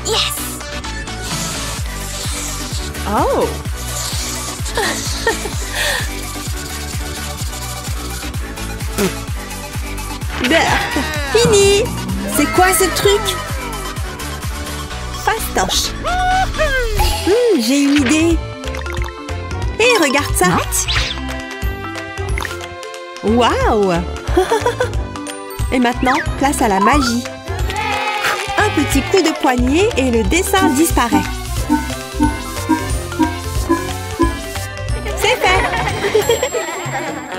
Yes! Oh! Fini! C'est quoi ce truc? Passe fastoche. J'ai une idée. Hé, regarde ça. Waouh. Et maintenant, place à la magie. Un petit coup de poignet et le dessin disparaît. C'est fait.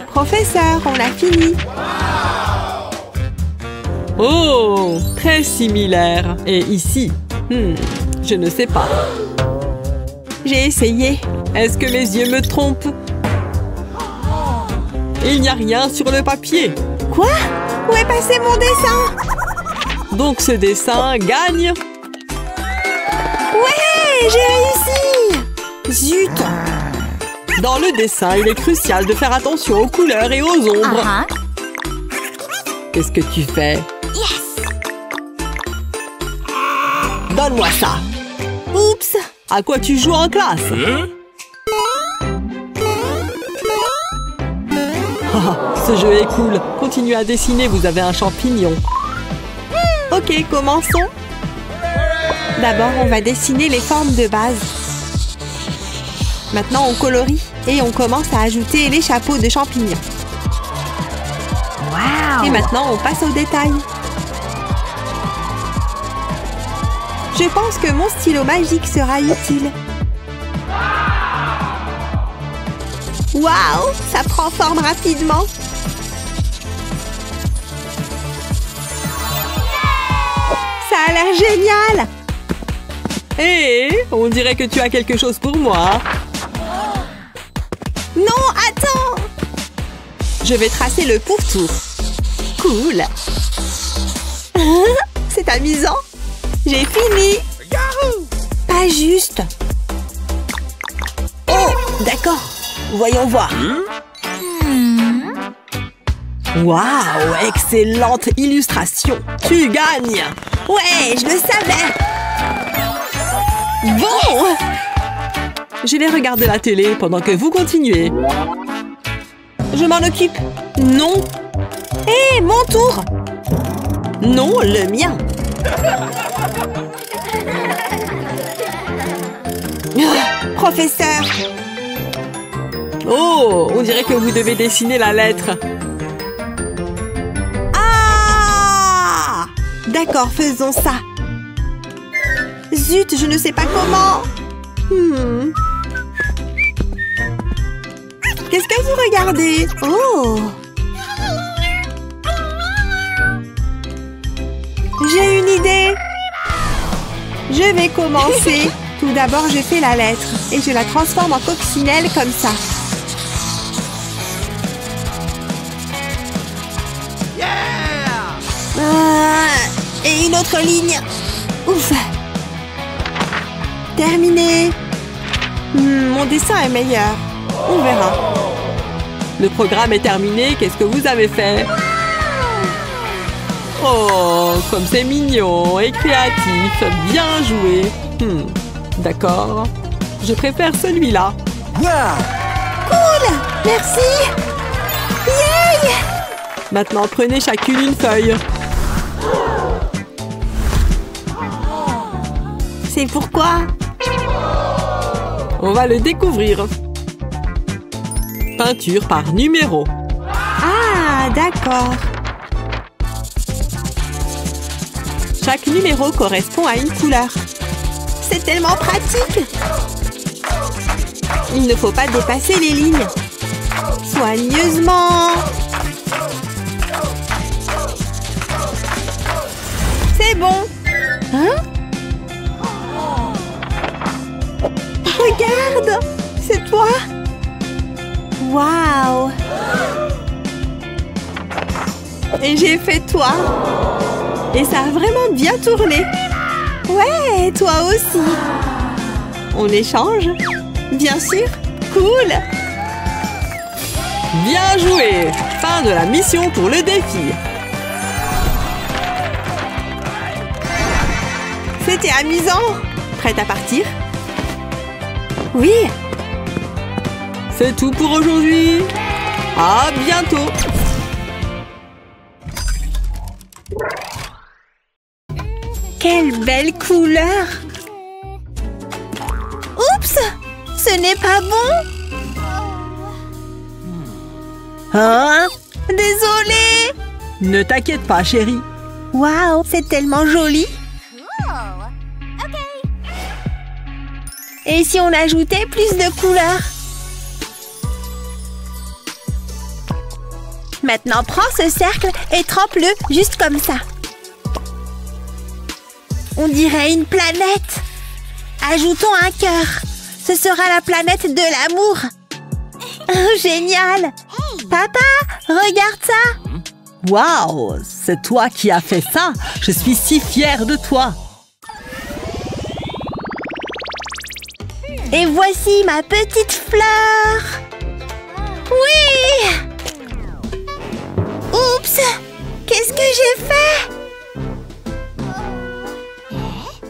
Professeur, on a fini. Oh, très similaire. Et ici, je ne sais pas. J'ai essayé. Est-ce que mes yeux me trompent? Il n'y a rien sur le papier. Quoi? Où est passé mon dessin? Donc ce dessin gagne. Ouais, j'ai réussi! Zut! Dans le dessin, il est crucial de faire attention aux couleurs et aux ombres. Qu'est-ce que tu fais? Donne-moi ça. Oups! À quoi tu joues en classe? Ce jeu est cool. Continuez à dessiner, vous avez un champignon. Ok, commençons. D'abord, on va dessiner les formes de base. Maintenant, on colorie et on commence à ajouter les chapeaux de champignons. Et maintenant, on passe aux détails. Je pense que mon stylo magique sera utile. Waouh, ça prend forme rapidement. Ça a l'air génial. Hé, on dirait que tu as quelque chose pour moi. Non, attends. Je vais tracer le pourtour. Cool. C'est amusant. J'ai fini. Pas juste. Oh, d'accord. Voyons voir. Waouh, excellente illustration. Tu gagnes. Ouais, je le savais. Bon. Je vais regarder la télé pendant que vous continuez. Je m'en occupe. Non. Hé, mon tour. Non, le mien. Professeur. Oh, on dirait que vous devez dessiner la lettre. Ah! D'accord, faisons ça. Zut, je ne sais pas comment. Qu'est-ce que vous regardez? Oh! J'ai une idée. Je vais commencer. Tout d'abord, je fais la lettre et je la transforme en coccinelle comme ça. Et une autre ligne. Ouf. Terminé. Mon dessin est meilleur. On verra. Le programme est terminé. Qu'est-ce que vous avez fait? Oh, comme c'est mignon et créatif. Bien joué. D'accord. Je préfère celui-là. Cool. Merci. Yay! Maintenant, prenez chacune une feuille. C'est pourquoi? On va le découvrir. Peinture par numéro. Ah, d'accord. Chaque numéro correspond à une couleur. C'est tellement pratique. Il ne faut pas dépasser les lignes. Soigneusement. C'est bon. Hein? Regarde, c'est toi. Waouh. Et j'ai fait toi. Et ça a vraiment bien tourné. Ouais, toi aussi. On échange? Bien sûr. Cool. Bien joué. Fin de la mission pour le défi. C'était amusant. Prête à partir? Oui. C'est tout pour aujourd'hui. À bientôt. Quelle belle couleur! Ce n'est pas bon. Hein? Désolée. Ne t'inquiète pas, chérie. Waouh, c'est tellement joli. Et si on ajoutait plus de couleurs? Maintenant, prends ce cercle et trempe-le juste comme ça. On dirait une planète. Ajoutons un cœur. Ce sera la planète de l'amour. Oh, génial! Papa, regarde ça! Waouh, c'est toi qui as fait ça. Je suis si fière de toi. Et voici ma petite fleur. Oui! Oups! Qu'est-ce que j'ai fait?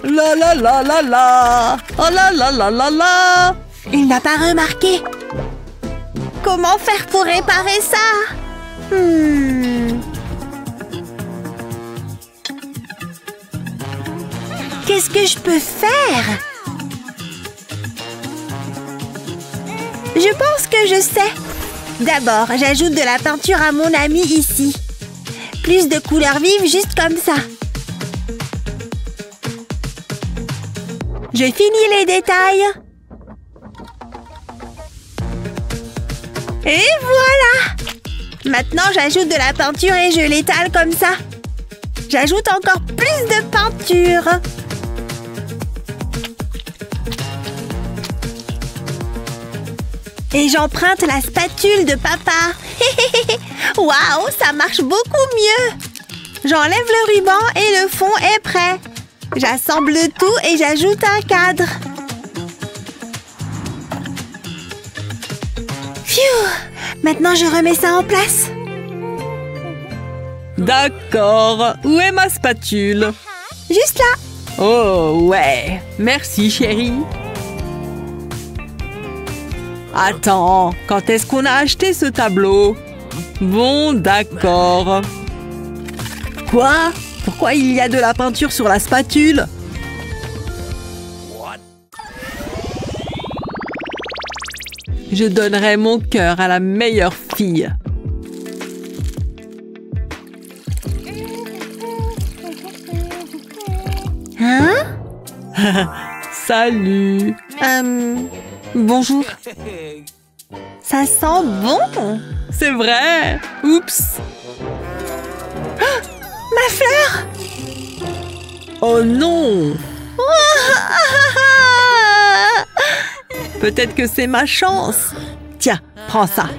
La la la la la. Oh la la la la la. Il n'a pas remarqué. Comment faire pour réparer ça? Qu'est-ce que je peux faire? Je pense que je sais. D'abord, j'ajoute de la peinture à mon ami ici. Plus de couleurs vives juste comme ça. Je finis les détails. Et voilà! Maintenant, j'ajoute de la peinture et je l'étale comme ça. J'ajoute encore plus de peinture. Et j'emprunte la spatule de papa. Waouh, ça marche beaucoup mieux. J'enlève le ruban et le fond est prêt. J'assemble tout et j'ajoute un cadre. Phew! Maintenant, je remets ça en place. D'accord. Où est ma spatule? Juste là. Oh, ouais. Merci, chérie. Attends, quand est-ce qu'on a acheté ce tableau? Bon, d'accord. Quoi? Pourquoi il y a de la peinture sur la spatule? Je donnerai mon cœur à la meilleure fille. Hein? Salut. Bonjour. Ça sent bon. C'est vrai. Oups. Ma fleur. Oh non. Peut-être que c'est ma chance. Tiens, prends ça.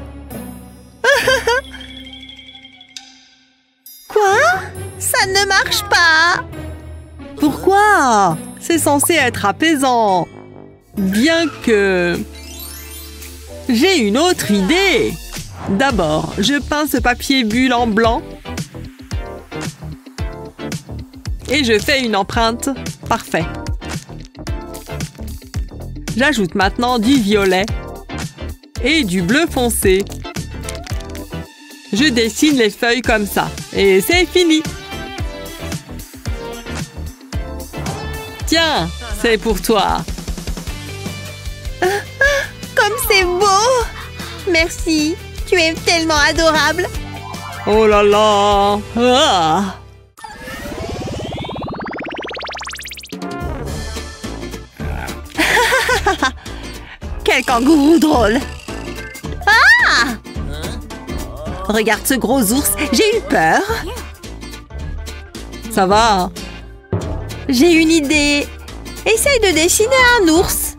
Quoi? Ça ne marche pas. Pourquoi? C'est censé être apaisant. Bien que... J'ai une autre idée. D'abord, je peins ce papier bulle en blanc. Et je fais une empreinte. Parfait. J'ajoute maintenant du violet et du bleu foncé. Je dessine les feuilles comme ça. Et c'est fini. Tiens, c'est pour toi. Comme c'est beau. Merci. Tu es tellement adorable. Oh là là. Ah. Quel kangourou drôle. Ah! Regarde ce gros ours. J'ai eu peur. Ça va? J'ai une idée. Essaye de dessiner un ours.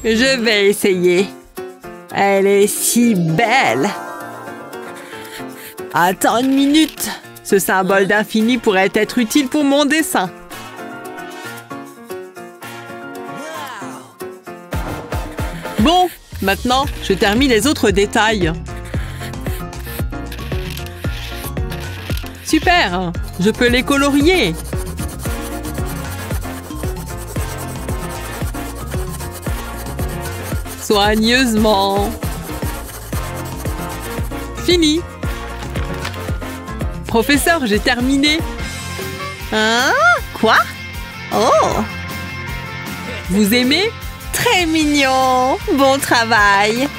Je vais essayer. Elle est si belle. Attends une minute. Ce symbole d'infini pourrait être utile pour mon dessin. Bon, maintenant, je termine les autres détails. Super, je peux les colorier. Soigneusement. Fini. Professeur, j'ai terminé. Hein? Quoi? Oh! Vous aimez? Très mignon. Bon travail.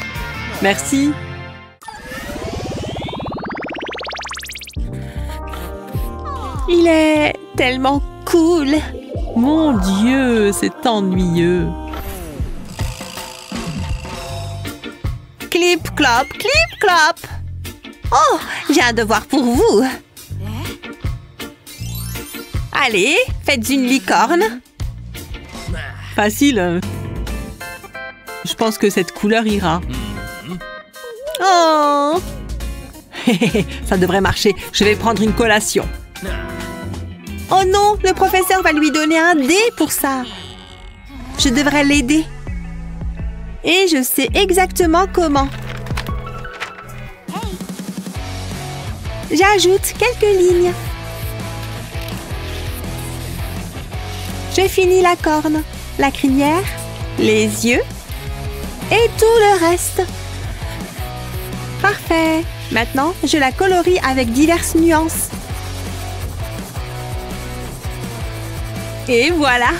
Merci. Il est tellement cool. Mon Dieu, c'est ennuyeux. Clip, clop, clip, clop. Oh, j'ai un devoir pour vous. Allez, faites une licorne. Facile. Je pense que cette couleur ira. Oh, Ça devrait marcher. Je vais prendre une collation. oh non, le professeur va lui donner un dé pour ça. Je devrais l'aider. Et je sais exactement comment. J'ajoute quelques lignes. Je finis la corne, la crinière, les yeux et tout le reste. Parfait. Maintenant, je la colorie avec diverses nuances. Et voilà.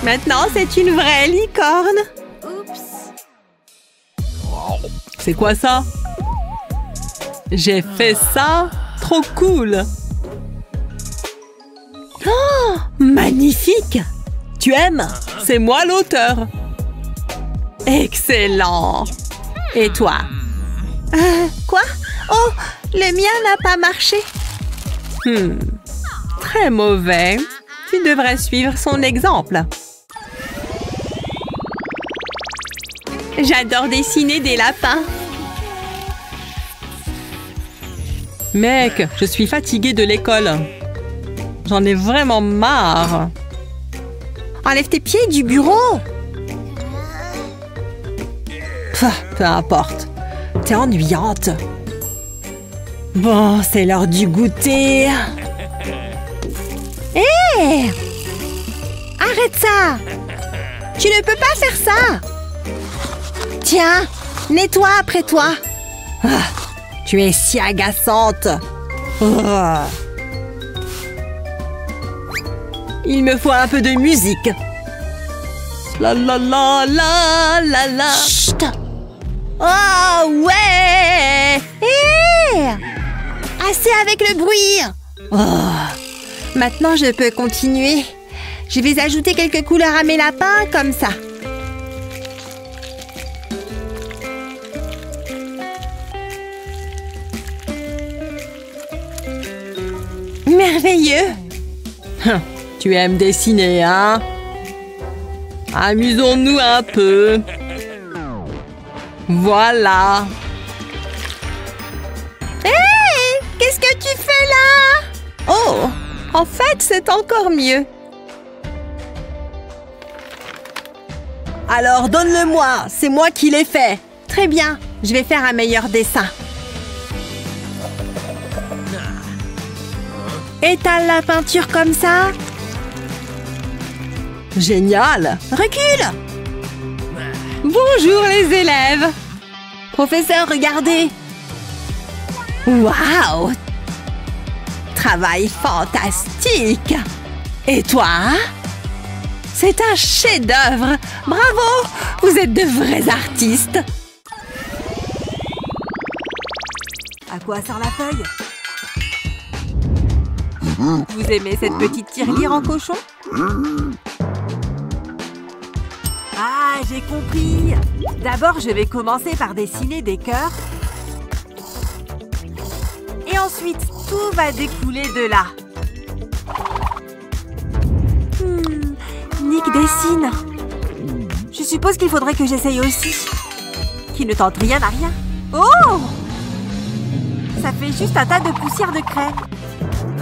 Maintenant, c'est une vraie licorne. C'est quoi ça? J'ai fait ça? Trop cool! Oh, magnifique! Tu aimes? C'est moi l'auteur. Excellent! Et toi? Quoi? Oh, le mien n'a pas marché. Très mauvais. Tu devrais suivre son exemple. J'adore dessiner des lapins. Mec, je suis fatiguée de l'école. J'en ai vraiment marre. Enlève tes pieds du bureau. Peu importe. T'es ennuyante. Bon, c'est l'heure du goûter. Hé! Arrête ça! Tu ne peux pas faire ça! Tiens, nettoie après toi. Tu es si agaçante. Il me faut un peu de musique. La la la la la la. Chut! Oh ouais! Hé! Assez avec le bruit. Maintenant, je peux continuer. Je vais ajouter quelques couleurs à mes lapins, comme ça. Merveilleux! Tu aimes dessiner, hein? Amusons-nous un peu. Voilà. Hé! Qu'est-ce que tu fais là? Oh! En fait, c'est encore mieux. Alors, donne-le-moi. C'est moi qui l'ai fait. Très bien. Je vais faire un meilleur dessin. Étale la peinture comme ça. Génial. Recule! Bonjour les élèves! Professeur, regardez! Waouh! Travail fantastique! Et toi? C'est un chef-d'œuvre! Bravo! Vous êtes de vrais artistes! À quoi sert la feuille? Vous aimez cette petite tirelire en cochon? Ah, j'ai compris. D'abord, je vais commencer par dessiner des cœurs. Et ensuite, tout va découler de là. Nick dessine. Je suppose qu'il faudrait que j'essaye aussi. Qui ne tente rien à rien. Oh! Ça fait juste un tas de poussière de craie.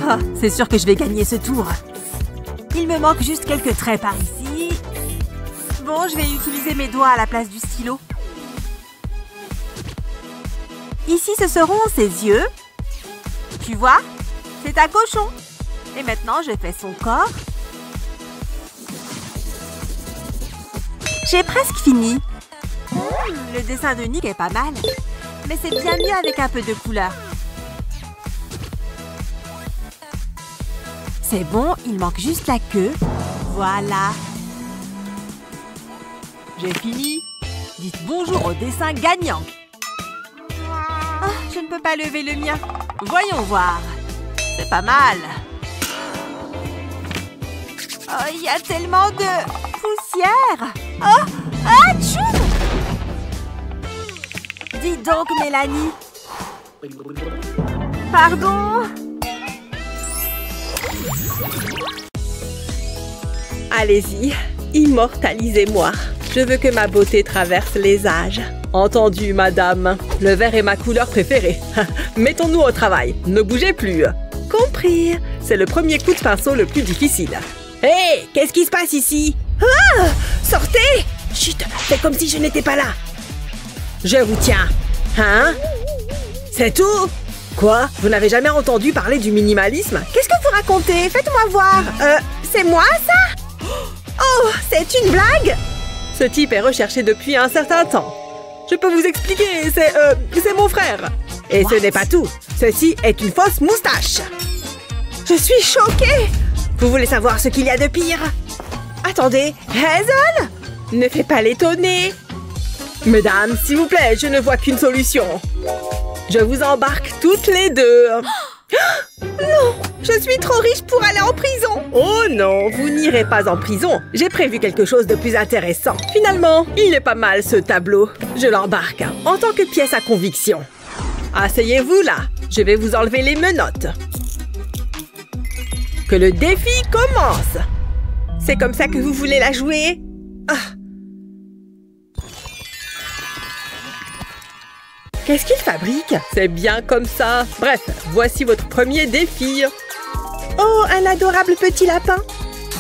Oh, c'est sûr que je vais gagner ce tour. Il me manque juste quelques traits par ici. Bon, je vais utiliser mes doigts à la place du stylo. Ici, ce seront ses yeux. Tu vois? C'est un cochon. Et maintenant, je fais son corps. J'ai presque fini. Le dessin de Nick est pas mal. Mais c'est bien mieux avec un peu de couleur. C'est bon, il manque juste la queue. Voilà. j'ai fini. Dites bonjour au dessin gagnant. Oh, je ne peux pas lever le mien. Voyons voir. C'est pas mal. Oh, il y a tellement de poussière. Oh, atchoum! Dis donc, Mélanie. Pardon? Allez-y, immortalisez-moi. Je veux que ma beauté traverse les âges. Entendu, madame. Le vert est ma couleur préférée. Mettons-nous au travail. Ne bougez plus. Compris. C'est le premier coup de pinceau le plus difficile. Hé, hey, qu'est-ce qui se passe ici? Ah! Sortez! Chut, c'est comme si je n'étais pas là. Je vous tiens. Hein? C'est tout? Quoi? Vous n'avez jamais entendu parler du minimalisme? Qu'est-ce que vous racontez? Faites-moi voir. C'est moi, ça? Oh, c'est une blague? Ce type est recherché depuis un certain temps. Je peux vous expliquer, c'est mon frère. Et ce n'est pas tout. Ceci est une fausse moustache. Je suis choquée. Vous voulez savoir ce qu'il y a de pire? Attendez, Hazel? Ne fais pas l'étonner. Mesdames, s'il vous plaît, je ne vois qu'une solution. Je vous embarque toutes les deux. Non, je suis trop riche pour aller en prison. Oh non, vous n'irez pas en prison. J'ai prévu quelque chose de plus intéressant. Finalement, il est pas mal ce tableau. Je l'embarque en tant que pièce à conviction. Asseyez-vous là. Je vais vous enlever les menottes. Que le défi commence. C'est comme ça que vous voulez la jouer? Ah. Qu'est-ce qu'il fabrique? C'est bien comme ça. Bref, voici votre premier défi. Oh, un adorable petit lapin.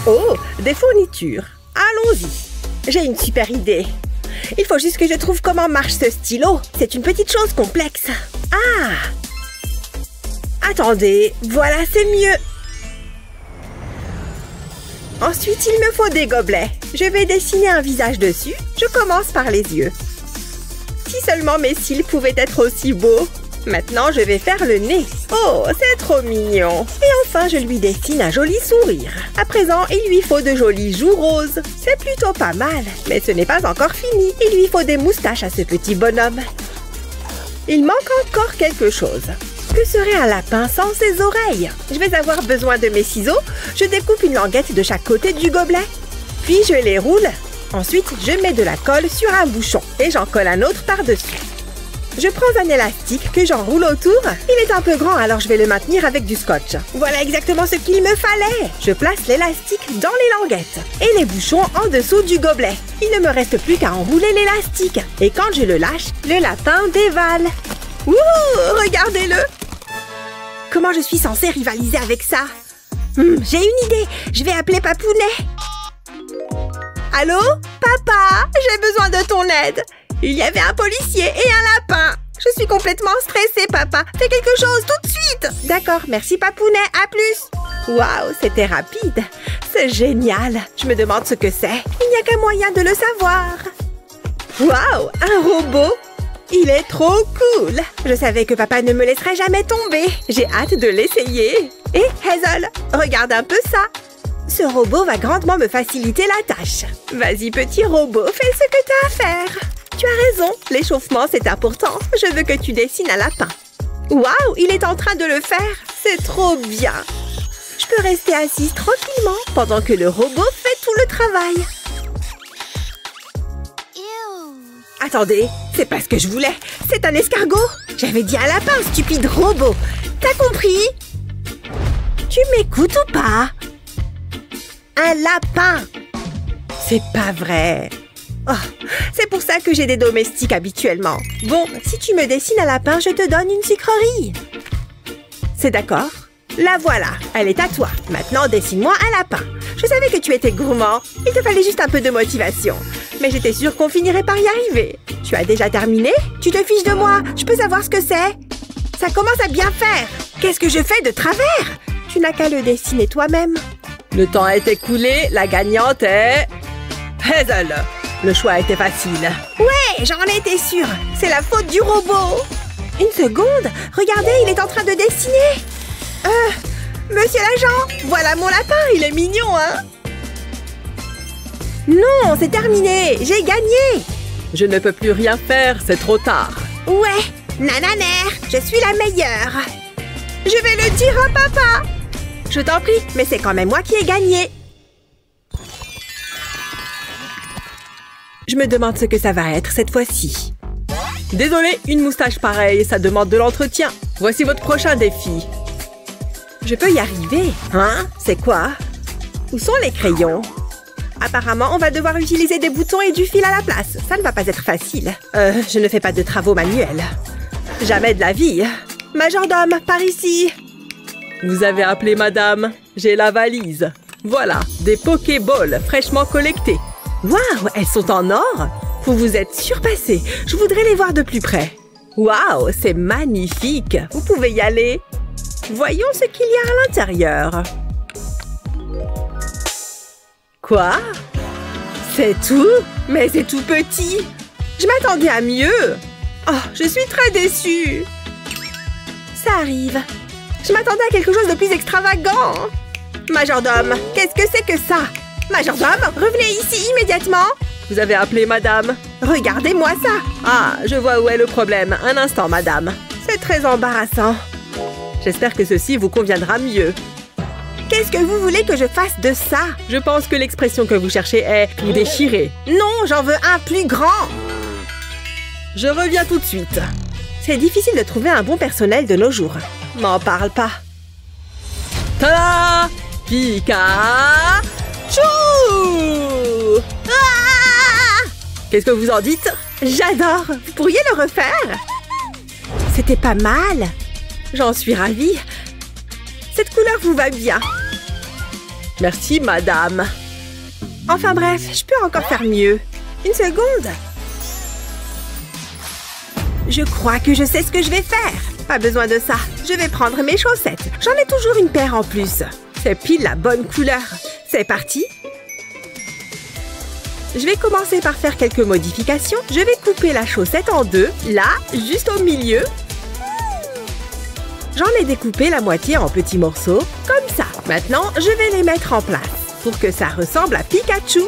Oh, des fournitures. Allons-y. J'ai une super idée. Il faut juste que je trouve comment marche ce stylo. C'est une petite chose complexe. Ah! Attendez, voilà, c'est mieux. Ensuite, il me faut des gobelets. Je vais dessiner un visage dessus. Je commence par les yeux. Si seulement mes cils pouvaient être aussi beaux. Maintenant, je vais faire le nez. Oh, c'est trop mignon. Et enfin, je lui dessine un joli sourire. À présent, il lui faut de jolies joues roses. C'est plutôt pas mal, mais ce n'est pas encore fini. Il lui faut des moustaches à ce petit bonhomme. Il manque encore quelque chose. Que serait un lapin sans ses oreilles? Je vais avoir besoin de mes ciseaux. Je découpe une languette de chaque côté du gobelet. Puis je les roule. Ensuite, je mets de la colle sur un bouchon et j'en colle un autre par-dessus. Je prends un élastique que j'enroule autour. Il est un peu grand, alors je vais le maintenir avec du scotch. Voilà exactement ce qu'il me fallait. Je place l'élastique dans les languettes et les bouchons en dessous du gobelet. Il ne me reste plus qu'à enrouler l'élastique. Et quand je le lâche, le lapin dévale. Wouhou! Regardez-le! Comment je suis censée rivaliser avec ça? J'ai une idée. Je vais appeler Papounet. Allô? Papa, j'ai besoin de ton aide. Il y avait un policier et un lapin. Je suis complètement stressée, papa. Fais quelque chose tout de suite. D'accord, merci Papounet. À plus. Waouh, c'était rapide. C'est génial. Je me demande ce que c'est. Il n'y a qu'un moyen de le savoir. Waouh, un robot. Il est trop cool. Je savais que papa ne me laisserait jamais tomber. J'ai hâte de l'essayer. Et Hazel, regarde un peu ça. Ce robot va grandement me faciliter la tâche. Vas-y, petit robot, fais ce que t'as à faire. Tu as raison, l'échauffement, c'est important. Je veux que tu dessines un lapin. Waouh, il est en train de le faire. C'est trop bien. Je peux rester assise tranquillement pendant que le robot fait tout le travail. Attendez, c'est pas ce que je voulais. C'est un escargot. J'avais dit un lapin, stupide robot. T'as compris? Tu m'écoutes ou pas? Un lapin. C'est pas vrai. Oh, c'est pour ça que j'ai des domestiques habituellement. Bon, si tu me dessines un lapin, je te donne une sucrerie. C'est d'accord? La voilà, elle est à toi. Maintenant, dessine-moi un lapin. Je savais que tu étais gourmand. Il te fallait juste un peu de motivation. Mais j'étais sûre qu'on finirait par y arriver. Tu as déjà terminé? Tu te fiches de moi? Je peux savoir ce que c'est? Ça commence à bien faire. Qu'est-ce que je fais de travers? Tu n'as qu'à le dessiner toi-même. Le temps est écoulé. La gagnante est... Hazel. Le choix était facile. Ouais, j'en étais sûre. C'est la faute du robot. Une seconde. Regardez, il est en train de dessiner. Monsieur l'agent, voilà mon lapin. Il est mignon, hein? Non, c'est terminé. J'ai gagné. Je ne peux plus rien faire, c'est trop tard. Ouais, nananer, je suis la meilleure. Je vais le dire à papa. Je t'en prie, mais c'est quand même moi qui ai gagné. Je me demande ce que ça va être cette fois-ci. Désolé, une moustache pareille, ça demande de l'entretien. Voici votre prochain défi. Je peux y arriver. Hein? C'est quoi? Où sont les crayons? Apparemment, on va devoir utiliser des boutons et du fil à la place. Ça ne va pas être facile. Je ne fais pas de travaux manuels. Jamais de la vie. Majordome, par ici. Vous avez appelé madame. J'ai la valise. Voilà, des Pokéballs fraîchement collectés. Waouh, elles sont en or? Vous vous êtes surpassé. Je voudrais les voir de plus près. Waouh, c'est magnifique. Vous pouvez y aller. Voyons ce qu'il y a à l'intérieur. Quoi? C'est tout? Mais c'est tout petit. Je m'attendais à mieux. Oh, je suis très déçue. Ça arrive. Je m'attendais à quelque chose de plus extravagant. Majordome, qu'est-ce que c'est que ça? Majordome, revenez ici immédiatement. Vous avez appelé madame. Regardez-moi ça. Ah, je vois où est le problème. Un instant, madame. C'est très embarrassant. J'espère que ceci vous conviendra mieux. Qu'est-ce que vous voulez que je fasse de ça? Je pense que l'expression que vous cherchez est « tout déchirer ». Non, j'en veux un plus grand. Je reviens tout de suite. C'est difficile de trouver un bon personnel de nos jours. M'en parle pas. Ta-da! Pikachu! Ah! Qu'est-ce que vous en dites? J'adore. Vous pourriez le refaire? C'était pas mal. J'en suis ravie. Cette couleur vous va bien. Merci, madame. Enfin bref, je peux encore faire mieux. Une seconde. Je crois que je sais ce que je vais faire. Pas besoin de ça. Je vais prendre mes chaussettes. J'en ai toujours une paire en plus. C'est pile la bonne couleur. C'est parti. Je vais commencer par faire quelques modifications. Je vais couper la chaussette en deux. Là, juste au milieu. J'en ai découpé la moitié en petits morceaux, comme ça. Maintenant, je vais les mettre en place pour que ça ressemble à Pikachu.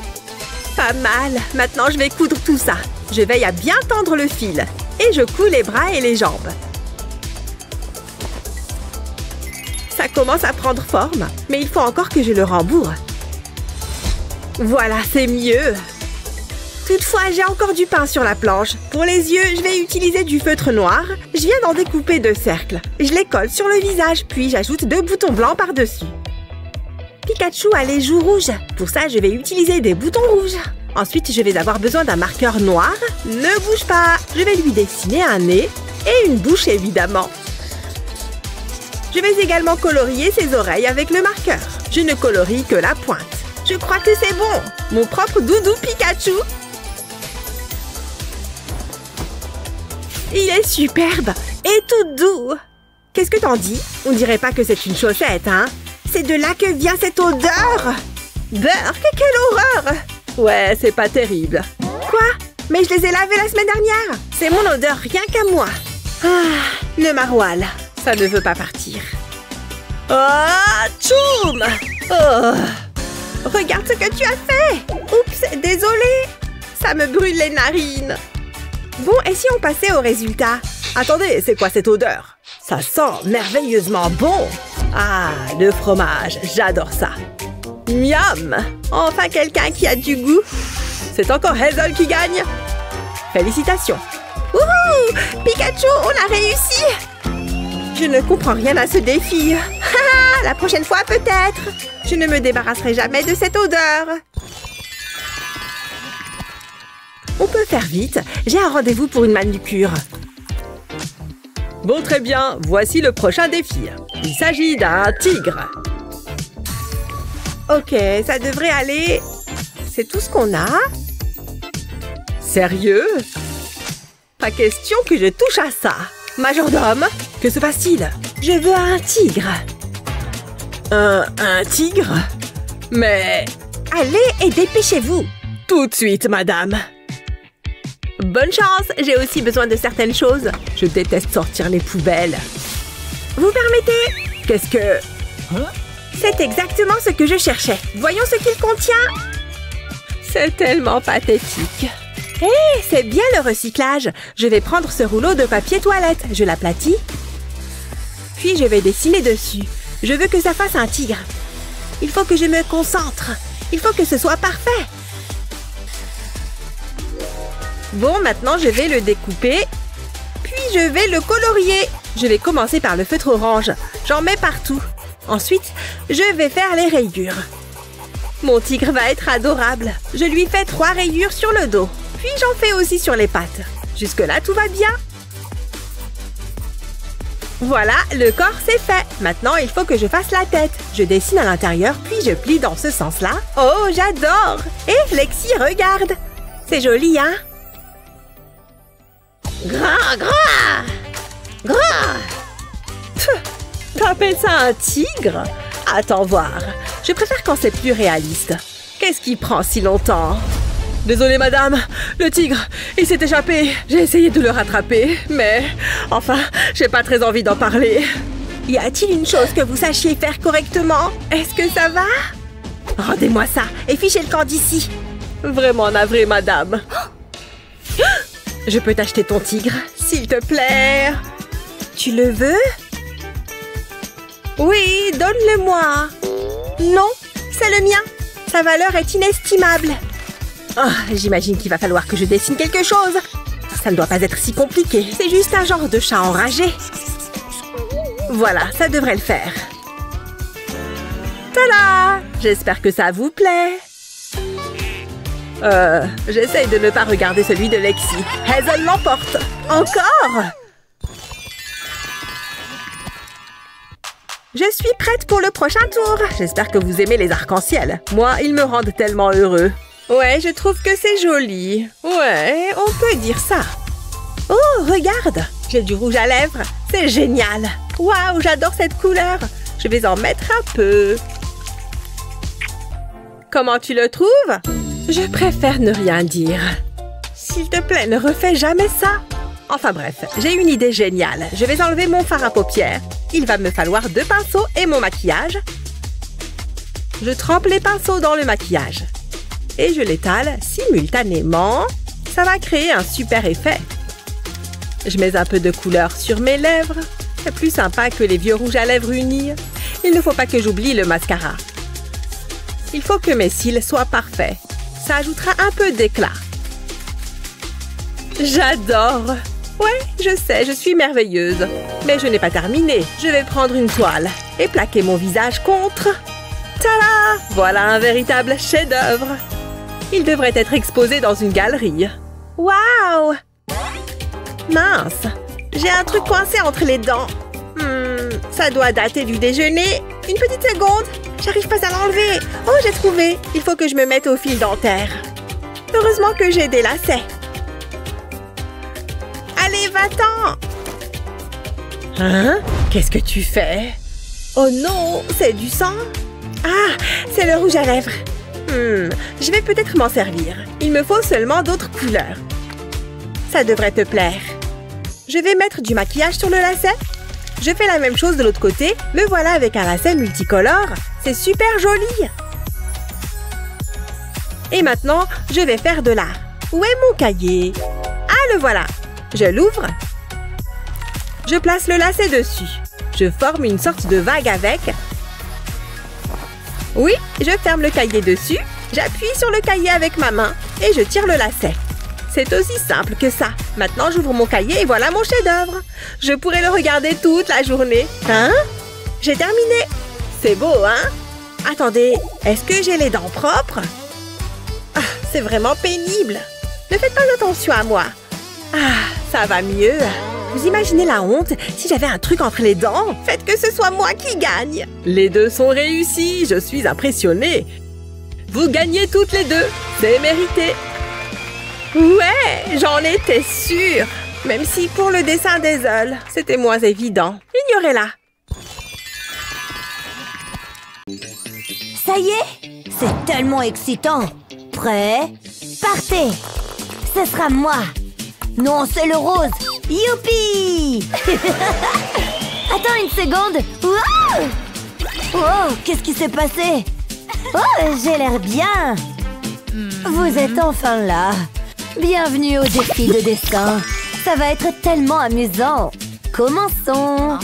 Pas mal. Maintenant, je vais coudre tout ça. Je veille à bien tendre le fil. Et je couds les bras et les jambes. Ça commence à prendre forme, mais il faut encore que je le rembourre. Voilà, c'est mieux. Toutefois, j'ai encore du pain sur la planche. Pour les yeux, je vais utiliser du feutre noir. Je viens d'en découper 2 cercles. Je les colle sur le visage, puis j'ajoute 2 boutons blancs par-dessus. Pikachu a les joues rouges. Pour ça, je vais utiliser des boutons rouges. Ensuite, je vais avoir besoin d'un marqueur noir. Ne bouge pas. Je vais lui dessiner un nez et une bouche, évidemment. Je vais également colorier ses oreilles avec le marqueur. Je ne colorie que la pointe. Je crois que c'est bon. Mon propre doudou Pikachu. Il est superbe et tout doux. Qu'est-ce que t'en dis? On dirait pas que c'est une chaussette, hein? C'est de là que vient cette odeur. Burk, quelle horreur! Ouais, c'est pas terrible. Quoi? Mais je les ai lavés la semaine dernière. C'est mon odeur rien qu'à moi. Ah, le maroilles. Ça ne veut pas partir. Ah, tchoum! Oh. Regarde ce que tu as fait! Oups, désolée! Ça me brûle les narines. Bon, et si on passait au résultat? Attendez, c'est quoi cette odeur? Ça sent merveilleusement bon! Ah, le fromage, j'adore ça! Miam! Enfin quelqu'un qui a du goût! C'est encore Hazel qui gagne! Félicitations! Wouhou! Pikachu, on a réussi! Je ne comprends rien à ce défi. Haha, la prochaine fois peut-être. Je ne me débarrasserai jamais de cette odeur. On peut faire vite. J'ai un rendez-vous pour une manucure. Bon, très bien. Voici le prochain défi. Il s'agit d'un tigre. Ok, ça devrait aller. C'est tout ce qu'on a. Sérieux? Pas question que je touche à ça. Majordome, que se passe-t-il? Je veux un tigre. Un tigre? Mais... Allez et dépêchez-vous. Tout de suite, madame. Bonne chance, j'ai aussi besoin de certaines choses. Je déteste sortir les poubelles. Vous permettez? Qu'est-ce que... Hein? C'est exactement ce que je cherchais. Voyons ce qu'il contient. C'est tellement pathétique. Hé, c'est bien le recyclage. Je vais prendre ce rouleau de papier toilette. Je l'aplatis. Puis je vais dessiner dessus. Je veux que ça fasse un tigre. Il faut que je me concentre. Il faut que ce soit parfait. Bon, maintenant je vais le découper. Puis je vais le colorier. Je vais commencer par le feutre orange. J'en mets partout. Ensuite, je vais faire les rayures. Mon tigre va être adorable. Je lui fais 3 rayures sur le dos. Puis j'en fais aussi sur les pattes. Jusque-là, tout va bien. Voilà, le corps c'est fait. Maintenant, il faut que je fasse la tête. Je dessine à l'intérieur, puis je plie dans ce sens-là. Oh, j'adore! Et Lexi, regarde! C'est joli, hein? Grand, grand! Grand! T'appelles ça un tigre? Attends voir. Je préfère quand c'est plus réaliste. Qu'est-ce qui prend si longtemps? Désolée, madame. Le tigre, il s'est échappé. J'ai essayé de le rattraper, mais... Enfin, j'ai pas très envie d'en parler. Y a-t-il une chose que vous sachiez faire correctement? Est-ce que ça va? Rendez-moi ça et fichez le camp d'ici. Vraiment navré, madame. Je peux t'acheter ton tigre, s'il te plaît. Tu le veux? Oui, donne-le-moi. Non, c'est le mien. Sa valeur est inestimable. Oh, j'imagine qu'il va falloir que je dessine quelque chose. Ça ne doit pas être si compliqué. C'est juste un genre de chat enragé. Voilà, ça devrait le faire. Tada! J'espère que ça vous plaît. J'essaye de ne pas regarder celui de Lexi. Hazel l'emporte. Encore? Je suis prête pour le prochain tour. J'espère que vous aimez les arcs-en-ciel. Moi, ils me rendent tellement heureux. Ouais, je trouve que c'est joli. Ouais, on peut dire ça. Oh, regarde! J'ai du rouge à lèvres. C'est génial. Waouh, j'adore cette couleur. Je vais en mettre un peu. Comment tu le trouves? Je préfère ne rien dire. S'il te plaît, ne refais jamais ça. Enfin bref, j'ai une idée géniale. Je vais enlever mon fard à paupières. Il va me falloir 2 pinceaux et mon maquillage. Je trempe les pinceaux dans le maquillage. Et je l'étale simultanément. Ça va créer un super effet. Je mets un peu de couleur sur mes lèvres. C'est plus sympa que les vieux rouges à lèvres unis. Il ne faut pas que j'oublie le mascara. Il faut que mes cils soient parfaits. Ça ajoutera un peu d'éclat. J'adore! Ouais, je sais, je suis merveilleuse. Mais je n'ai pas terminé. Je vais prendre une toile et plaquer mon visage contre. Tada! Voilà un véritable chef-d'œuvre. Il devrait être exposé dans une galerie. Waouh! Mince! J'ai un truc coincé entre les dents. Ça doit dater du déjeuner. Une petite seconde. J'arrive pas à l'enlever. Oh, j'ai trouvé. Il faut que je me mette au fil dentaire. Heureusement que j'ai des lacets. Allez, va-t'en! Hein? Qu'est-ce que tu fais? Oh non, c'est du sang? Ah, c'est le rouge à lèvres. Je vais peut-être m'en servir. Il me faut seulement d'autres couleurs. Ça devrait te plaire. Je vais mettre du maquillage sur le lacet. Je fais la même chose de l'autre côté. Me voilà avec un lacet multicolore. C'est super joli. Et maintenant, je vais faire de l'art. Où est mon cahier? Ah, le voilà. Je l'ouvre. Je place le lacet dessus. Je forme une sorte de vague avec. Oui, je ferme le cahier dessus. J'appuie sur le cahier avec ma main et je tire le lacet. C'est aussi simple que ça. Maintenant, j'ouvre mon cahier et voilà mon chef-d'œuvre. Je pourrais le regarder toute la journée. Hein? J'ai terminé. C'est beau, hein? Attendez, est-ce que j'ai les dents propres? Ah, c'est vraiment pénible. Ne faites pas attention à moi. Ah, ça va mieux. Vous imaginez la honte si j'avais un truc entre les dents? Faites que ce soit moi qui gagne. Les deux sont réussis. Je suis impressionnée. Vous gagnez toutes les deux. C'est mérité. Ouais, j'en étais sûre. Même si pour le dessin des œils, c'était moins évident. Ignorez-la. Ça y est, c'est tellement excitant. Prêt? Partez. Ce sera moi. Non, c'est le rose. Youpi! Attends une seconde. Wow! Oh, qu'est-ce qui s'est passé? Oh, j'ai l'air bien. Vous êtes enfin là. Bienvenue au défi de dessin. Ça va être tellement amusant. Commençons.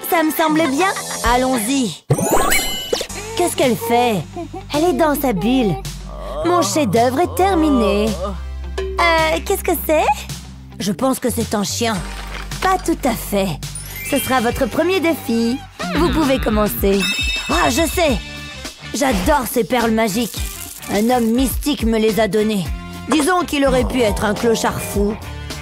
Ça me semble bien. Allons-y. Qu'est-ce qu'elle fait? Elle est dans sa bulle. Mon chef-d'œuvre est terminé. Qu'est-ce que c'est? Je pense que c'est un chien. Pas tout à fait. Ce sera votre premier défi. Vous pouvez commencer. Ah, je sais! J'adore ces perles magiques. Un homme mystique me les a données. Disons qu'il aurait pu être un clochard fou.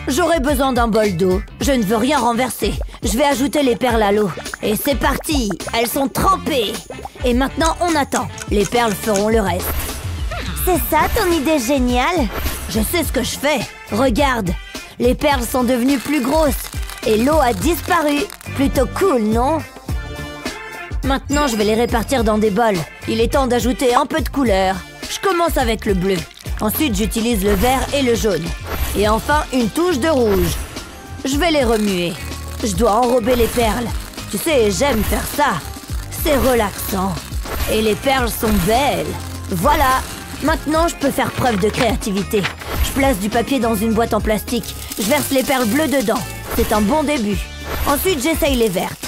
J'aurais besoin d'un bol d'eau. Je ne veux rien renverser. Je vais ajouter les perles à l'eau. Et c'est parti! Elles sont trempées! Et maintenant, on attend. Les perles feront le reste. C'est ça ton idée géniale? Je sais ce que je fais. Regarde! Les perles sont devenues plus grosses. Et l'eau a disparu. Plutôt cool, non? Maintenant, je vais les répartir dans des bols. Il est temps d'ajouter un peu de couleur. Je commence avec le bleu. Ensuite, j'utilise le vert et le jaune. Et enfin, une touche de rouge. Je vais les remuer. Je dois enrober les perles. Tu sais, j'aime faire ça. C'est relaxant. Et les perles sont belles. Voilà. Maintenant, je peux faire preuve de créativité. Je place du papier dans une boîte en plastique. Je verse les perles bleues dedans. C'est un bon début. Ensuite, j'essaye les vertes.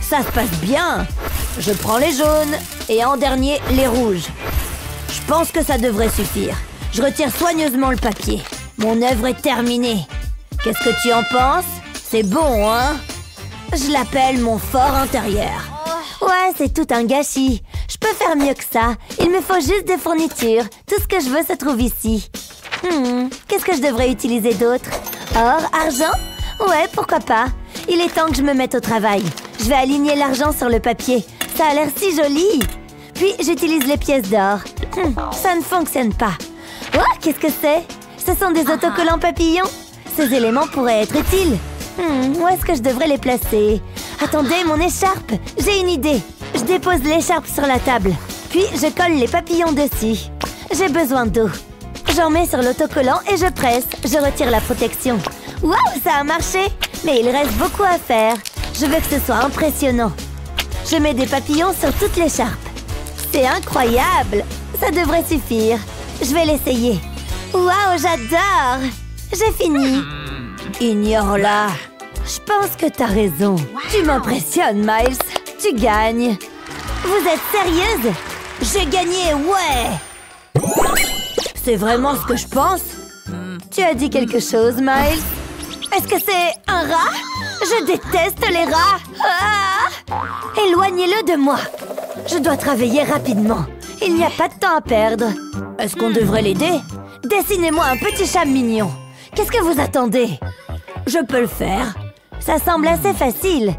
Ça se passe bien. Je prends les jaunes et en dernier, les rouges. Je pense que ça devrait suffire. Je retire soigneusement le papier. Mon œuvre est terminée. Qu'est-ce que tu en penses? C'est bon, hein? Je l'appelle mon fort intérieur. Ouais, c'est tout un gâchis. Je peux faire mieux que ça. Il me faut juste des fournitures. Tout ce que je veux se trouve ici. Qu'est-ce que je devrais utiliser d'autre? Or, argent? Ouais, pourquoi pas. Il est temps que je me mette au travail. Je vais aligner l'argent sur le papier. Ça a l'air si joli. Puis, j'utilise les pièces d'or. Ça ne fonctionne pas. Oh, qu'est-ce que c'est? Ce sont des autocollants papillons. Ces éléments pourraient être utiles. Où est-ce que je devrais les placer? Attendez, mon écharpe! J'ai une idée. Je dépose l'écharpe sur la table. Puis, je colle les papillons dessus. J'ai besoin d'eau. J'en mets sur l'autocollant et je presse. Je retire la protection. Waouh, ça a marché! Mais il reste beaucoup à faire. Je veux que ce soit impressionnant. Je mets des papillons sur toute l'écharpe. C'est incroyable! Ça devrait suffire. Je vais l'essayer. Waouh, j'adore! J'ai fini. Ignore-la. Je pense que t'as raison. Tu m'impressionnes, Miles. Tu gagnes. Vous êtes sérieuse? J'ai gagné, ouais! C'est vraiment ce que je pense? Tu as dit quelque chose, Miles? Est-ce que c'est un rat? Je déteste les rats! Ah! Éloignez-le de moi! Je dois travailler rapidement. Il n'y a pas de temps à perdre. Est-ce qu'on devrait l'aider? Dessinez-moi un petit chat mignon. Qu'est-ce que vous attendez? Je peux le faire. Ça semble assez facile.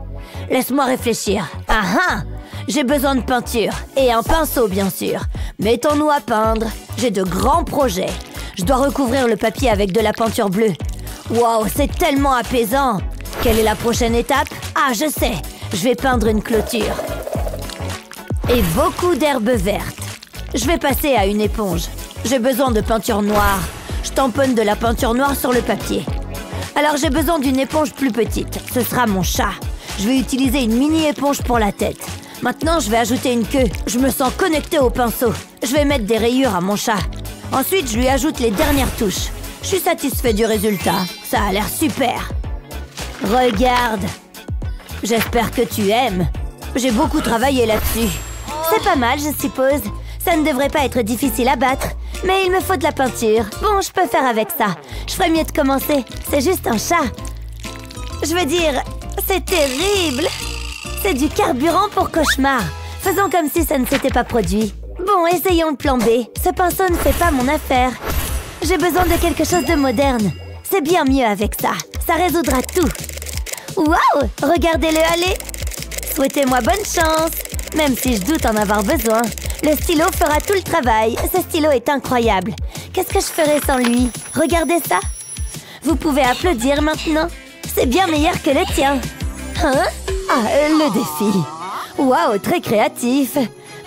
Laisse-moi réfléchir. Ah ah! J'ai besoin de peinture. Et un pinceau, bien sûr. Mettons-nous à peindre. J'ai de grands projets. Je dois recouvrir le papier avec de la peinture bleue. Waouh, c'est tellement apaisant! Quelle est la prochaine étape? Ah, je sais! Je vais peindre une clôture. Et beaucoup d'herbes vertes. Je vais passer à une éponge. J'ai besoin de peinture noire. Je tamponne de la peinture noire sur le papier. Alors j'ai besoin d'une éponge plus petite. Ce sera mon chat. Je vais utiliser une mini-éponge pour la tête. Maintenant, je vais ajouter une queue. Je me sens connectée au pinceau. Je vais mettre des rayures à mon chat. Ensuite, je lui ajoute les dernières touches. Je suis satisfait du résultat. Ça a l'air super. Regarde. J'espère que tu aimes. J'ai beaucoup travaillé là-dessus. C'est pas mal, je suppose. Ça ne devrait pas être difficile à battre. Mais il me faut de la peinture. Bon, je peux faire avec ça. Je ferais mieux de commencer. C'est juste un chat. Je veux dire, c'est terrible. C'est du carburant pour cauchemar. Faisons comme si ça ne s'était pas produit. Bon, essayons le plan B. Ce pinceau ne fait pas mon affaire. J'ai besoin de quelque chose de moderne. C'est bien mieux avec ça. Ça résoudra tout. Waouh! Regardez-le aller. Souhaitez-moi bonne chance. Même si je doute en avoir besoin. Le stylo fera tout le travail. Ce stylo est incroyable. Qu'est-ce que je ferais sans lui? Regardez ça. Vous pouvez applaudir maintenant. C'est bien meilleur que le tien. Hein? Ah, le défi. Waouh, très créatif.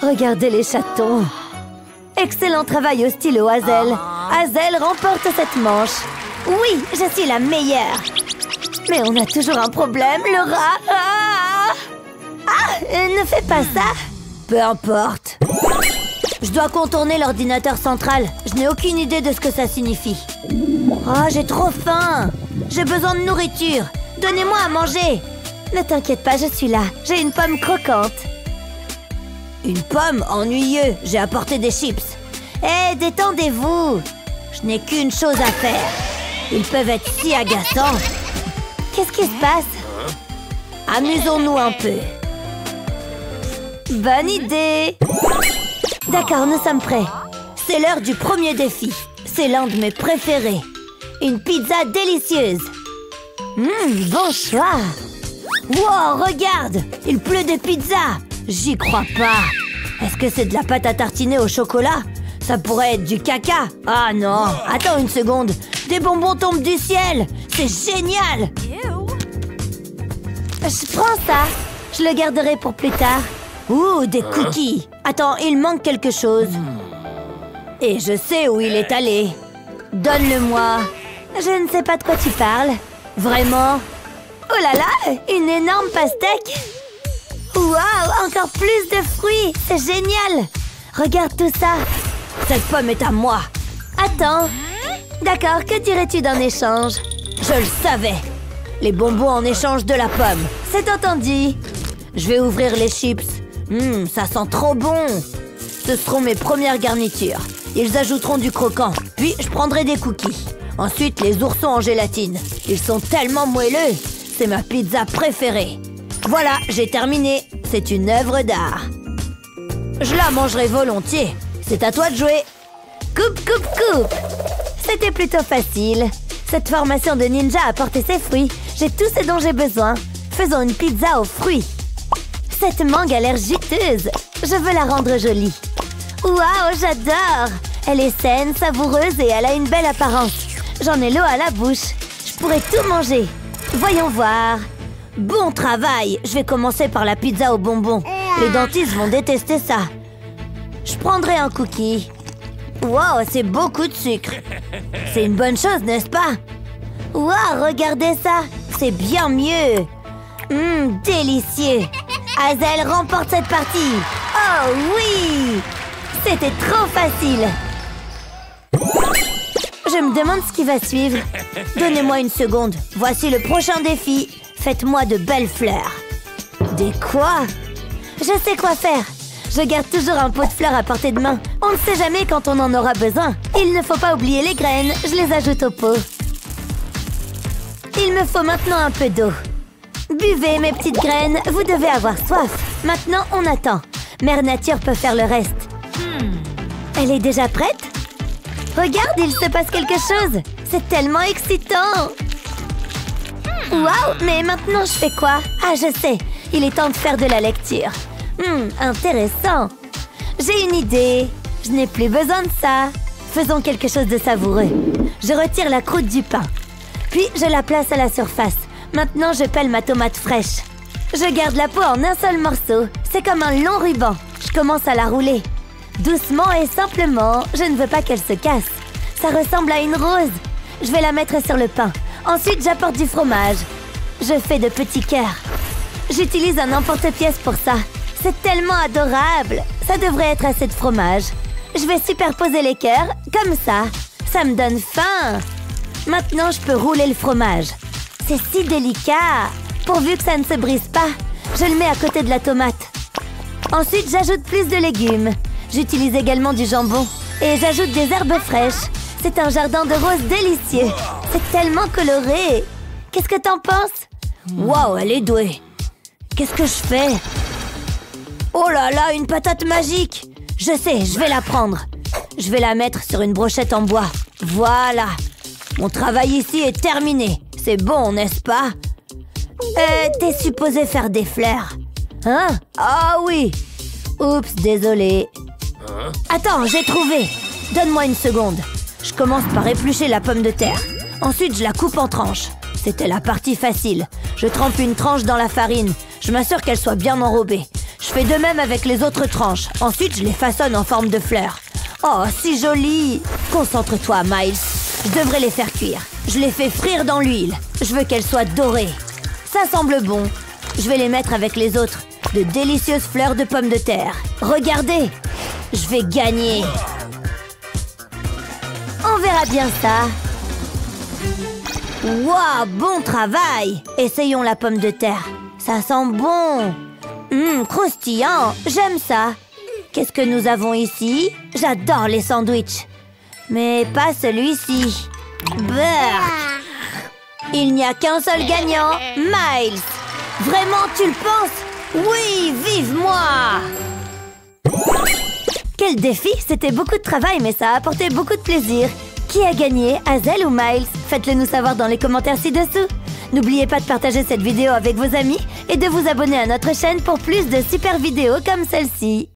Regardez les chatons. Excellent travail au stylo, Hazel. Hazel remporte cette manche. Oui, je suis la meilleure. Mais on a toujours un problème, le rat. Ah, ne fais pas ça. Peu importe. Je dois contourner l'ordinateur central. Je n'ai aucune idée de ce que ça signifie. Oh, j'ai trop faim. J'ai besoin de nourriture. Donnez-moi à manger. Ne t'inquiète pas, je suis là. J'ai une pomme croquante. Une pomme? Ennuyeux. J'ai apporté des chips. Hé, détendez-vous. Je n'ai qu'une chose à faire. Ils peuvent être si agaçants. Qu'est-ce qui se passe? Amusons-nous un peu. Bonne idée. D'accord, nous sommes prêts. C'est l'heure du premier défi. C'est l'un de mes préférés. Une pizza délicieuse. Bon choix. Wow, regarde. Il pleut des pizzas. J'y crois pas. Est-ce que c'est de la pâte à tartiner au chocolat? Ça pourrait être du caca. Ah non, attends une seconde. Des bonbons tombent du ciel. C'est génial. Je prends ça. Je le garderai pour plus tard. Ouh, des cookies. Attends, il manque quelque chose. Et je sais où il est allé. Donne-le-moi. Je ne sais pas de quoi tu parles. Vraiment? Oh là là, une énorme pastèque. Waouh, encore plus de fruits. C'est génial. Regarde tout ça. Cette pomme est à moi. Attends. D'accord, que dirais-tu d'un échange? Je le savais. Les bonbons en échange de la pomme. C'est entendu. Je vais ouvrir les chips. Ça sent trop bon. Ce seront mes premières garnitures. Ils ajouteront du croquant. Puis, je prendrai des cookies. Ensuite, les oursons en gélatine. Ils sont tellement moelleux. C'est ma pizza préférée. Voilà, j'ai terminé. C'est une œuvre d'art. Je la mangerai volontiers. C'est à toi de jouer. Coupe, coupe, coupe. C'était plutôt facile. Cette formation de ninja a porté ses fruits. J'ai tout ce dont j'ai besoin. Faisons une pizza aux fruits. Cette mangue a l'air juteuse. Je veux la rendre jolie. Waouh, j'adore. Elle est saine, savoureuse et elle a une belle apparence. J'en ai l'eau à la bouche. Je pourrais tout manger. Voyons voir. Bon travail. Je vais commencer par la pizza aux bonbons. Les dentistes vont détester ça. Je prendrai un cookie. Wow, c'est beaucoup de sucre. C'est une bonne chose, n'est-ce pas? Wow, regardez ça. C'est bien mieux. Délicieux. Hazel remporte cette partie. Oh oui! C'était trop facile. Je me demande ce qui va suivre. Donnez-moi une seconde. Voici le prochain défi. Faites-moi de belles fleurs. Des quoi? Je sais quoi faire. Je garde toujours un pot de fleurs à portée de main. On ne sait jamais quand on en aura besoin. Il ne faut pas oublier les graines. Je les ajoute au pot. Il me faut maintenant un peu d'eau. Buvez, mes petites graines. Vous devez avoir soif. Maintenant, on attend. Mère Nature peut faire le reste. Elle est déjà prête? Regarde, il se passe quelque chose. C'est tellement excitant. Waouh, mais maintenant je fais quoi? Ah, je sais. Il est temps de faire de la lecture. Intéressant. J'ai une idée. Je n'ai plus besoin de ça. Faisons quelque chose de savoureux. Je retire la croûte du pain. Puis, je la place à la surface. Maintenant, je pèle ma tomate fraîche. Je garde la peau en un seul morceau. C'est comme un long ruban. Je commence à la rouler. Doucement et simplement. Je ne veux pas qu'elle se casse. Ça ressemble à une rose. Je vais la mettre sur le pain. Ensuite, j'apporte du fromage. Je fais de petits cœurs. J'utilise un emporte-pièce pour ça. C'est tellement adorable. Ça devrait être assez de fromage. Je vais superposer les cœurs, comme ça. Ça me donne faim. Maintenant, je peux rouler le fromage. C'est si délicat. Pourvu que ça ne se brise pas. Je le mets à côté de la tomate. Ensuite, j'ajoute plus de légumes. J'utilise également du jambon. Et j'ajoute des herbes fraîches. C'est un jardin de roses délicieux. C'est tellement coloré. Qu'est-ce que t'en penses? Waouh, elle est douée. Qu'est-ce que je fais? Oh là là, une patate magique! Je sais, je vais la prendre. Je vais la mettre sur une brochette en bois. Voilà. Mon travail ici est terminé. C'est bon, n'est-ce pas? T'es supposé faire des fleurs. Hein? Ah oui. Oups, désolé. Attends, j'ai trouvé. Donne-moi une seconde. Je commence par éplucher la pomme de terre. Ensuite, je la coupe en tranches. C'était la partie facile. Je trempe une tranche dans la farine. Je m'assure qu'elle soit bien enrobée. Je fais de même avec les autres tranches. Ensuite, je les façonne en forme de fleurs. Oh, si joli! Concentre-toi, Miles. Je devrais les faire cuire. Je les fais frire dans l'huile. Je veux qu'elles soient dorées. Ça semble bon. Je vais les mettre avec les autres. De délicieuses fleurs de pommes de terre. Regardez! Je vais gagner. On verra bien ça. Wow, bon travail. Essayons la pomme de terre. Ça sent bon. Croustillant, j'aime ça. Qu'est-ce que nous avons ici? J'adore les sandwichs. Mais pas celui-ci. Brrr. Il n'y a qu'un seul gagnant, Miles. Vraiment, tu le penses? Oui, vive moi! Quel défi! C'était beaucoup de travail, mais ça a apporté beaucoup de plaisir. Qui a gagné, Hazel ou Miles? Faites-le nous savoir dans les commentaires ci-dessous. N'oubliez pas de partager cette vidéo avec vos amis et de vous abonner à notre chaîne pour plus de super vidéos comme celle-ci.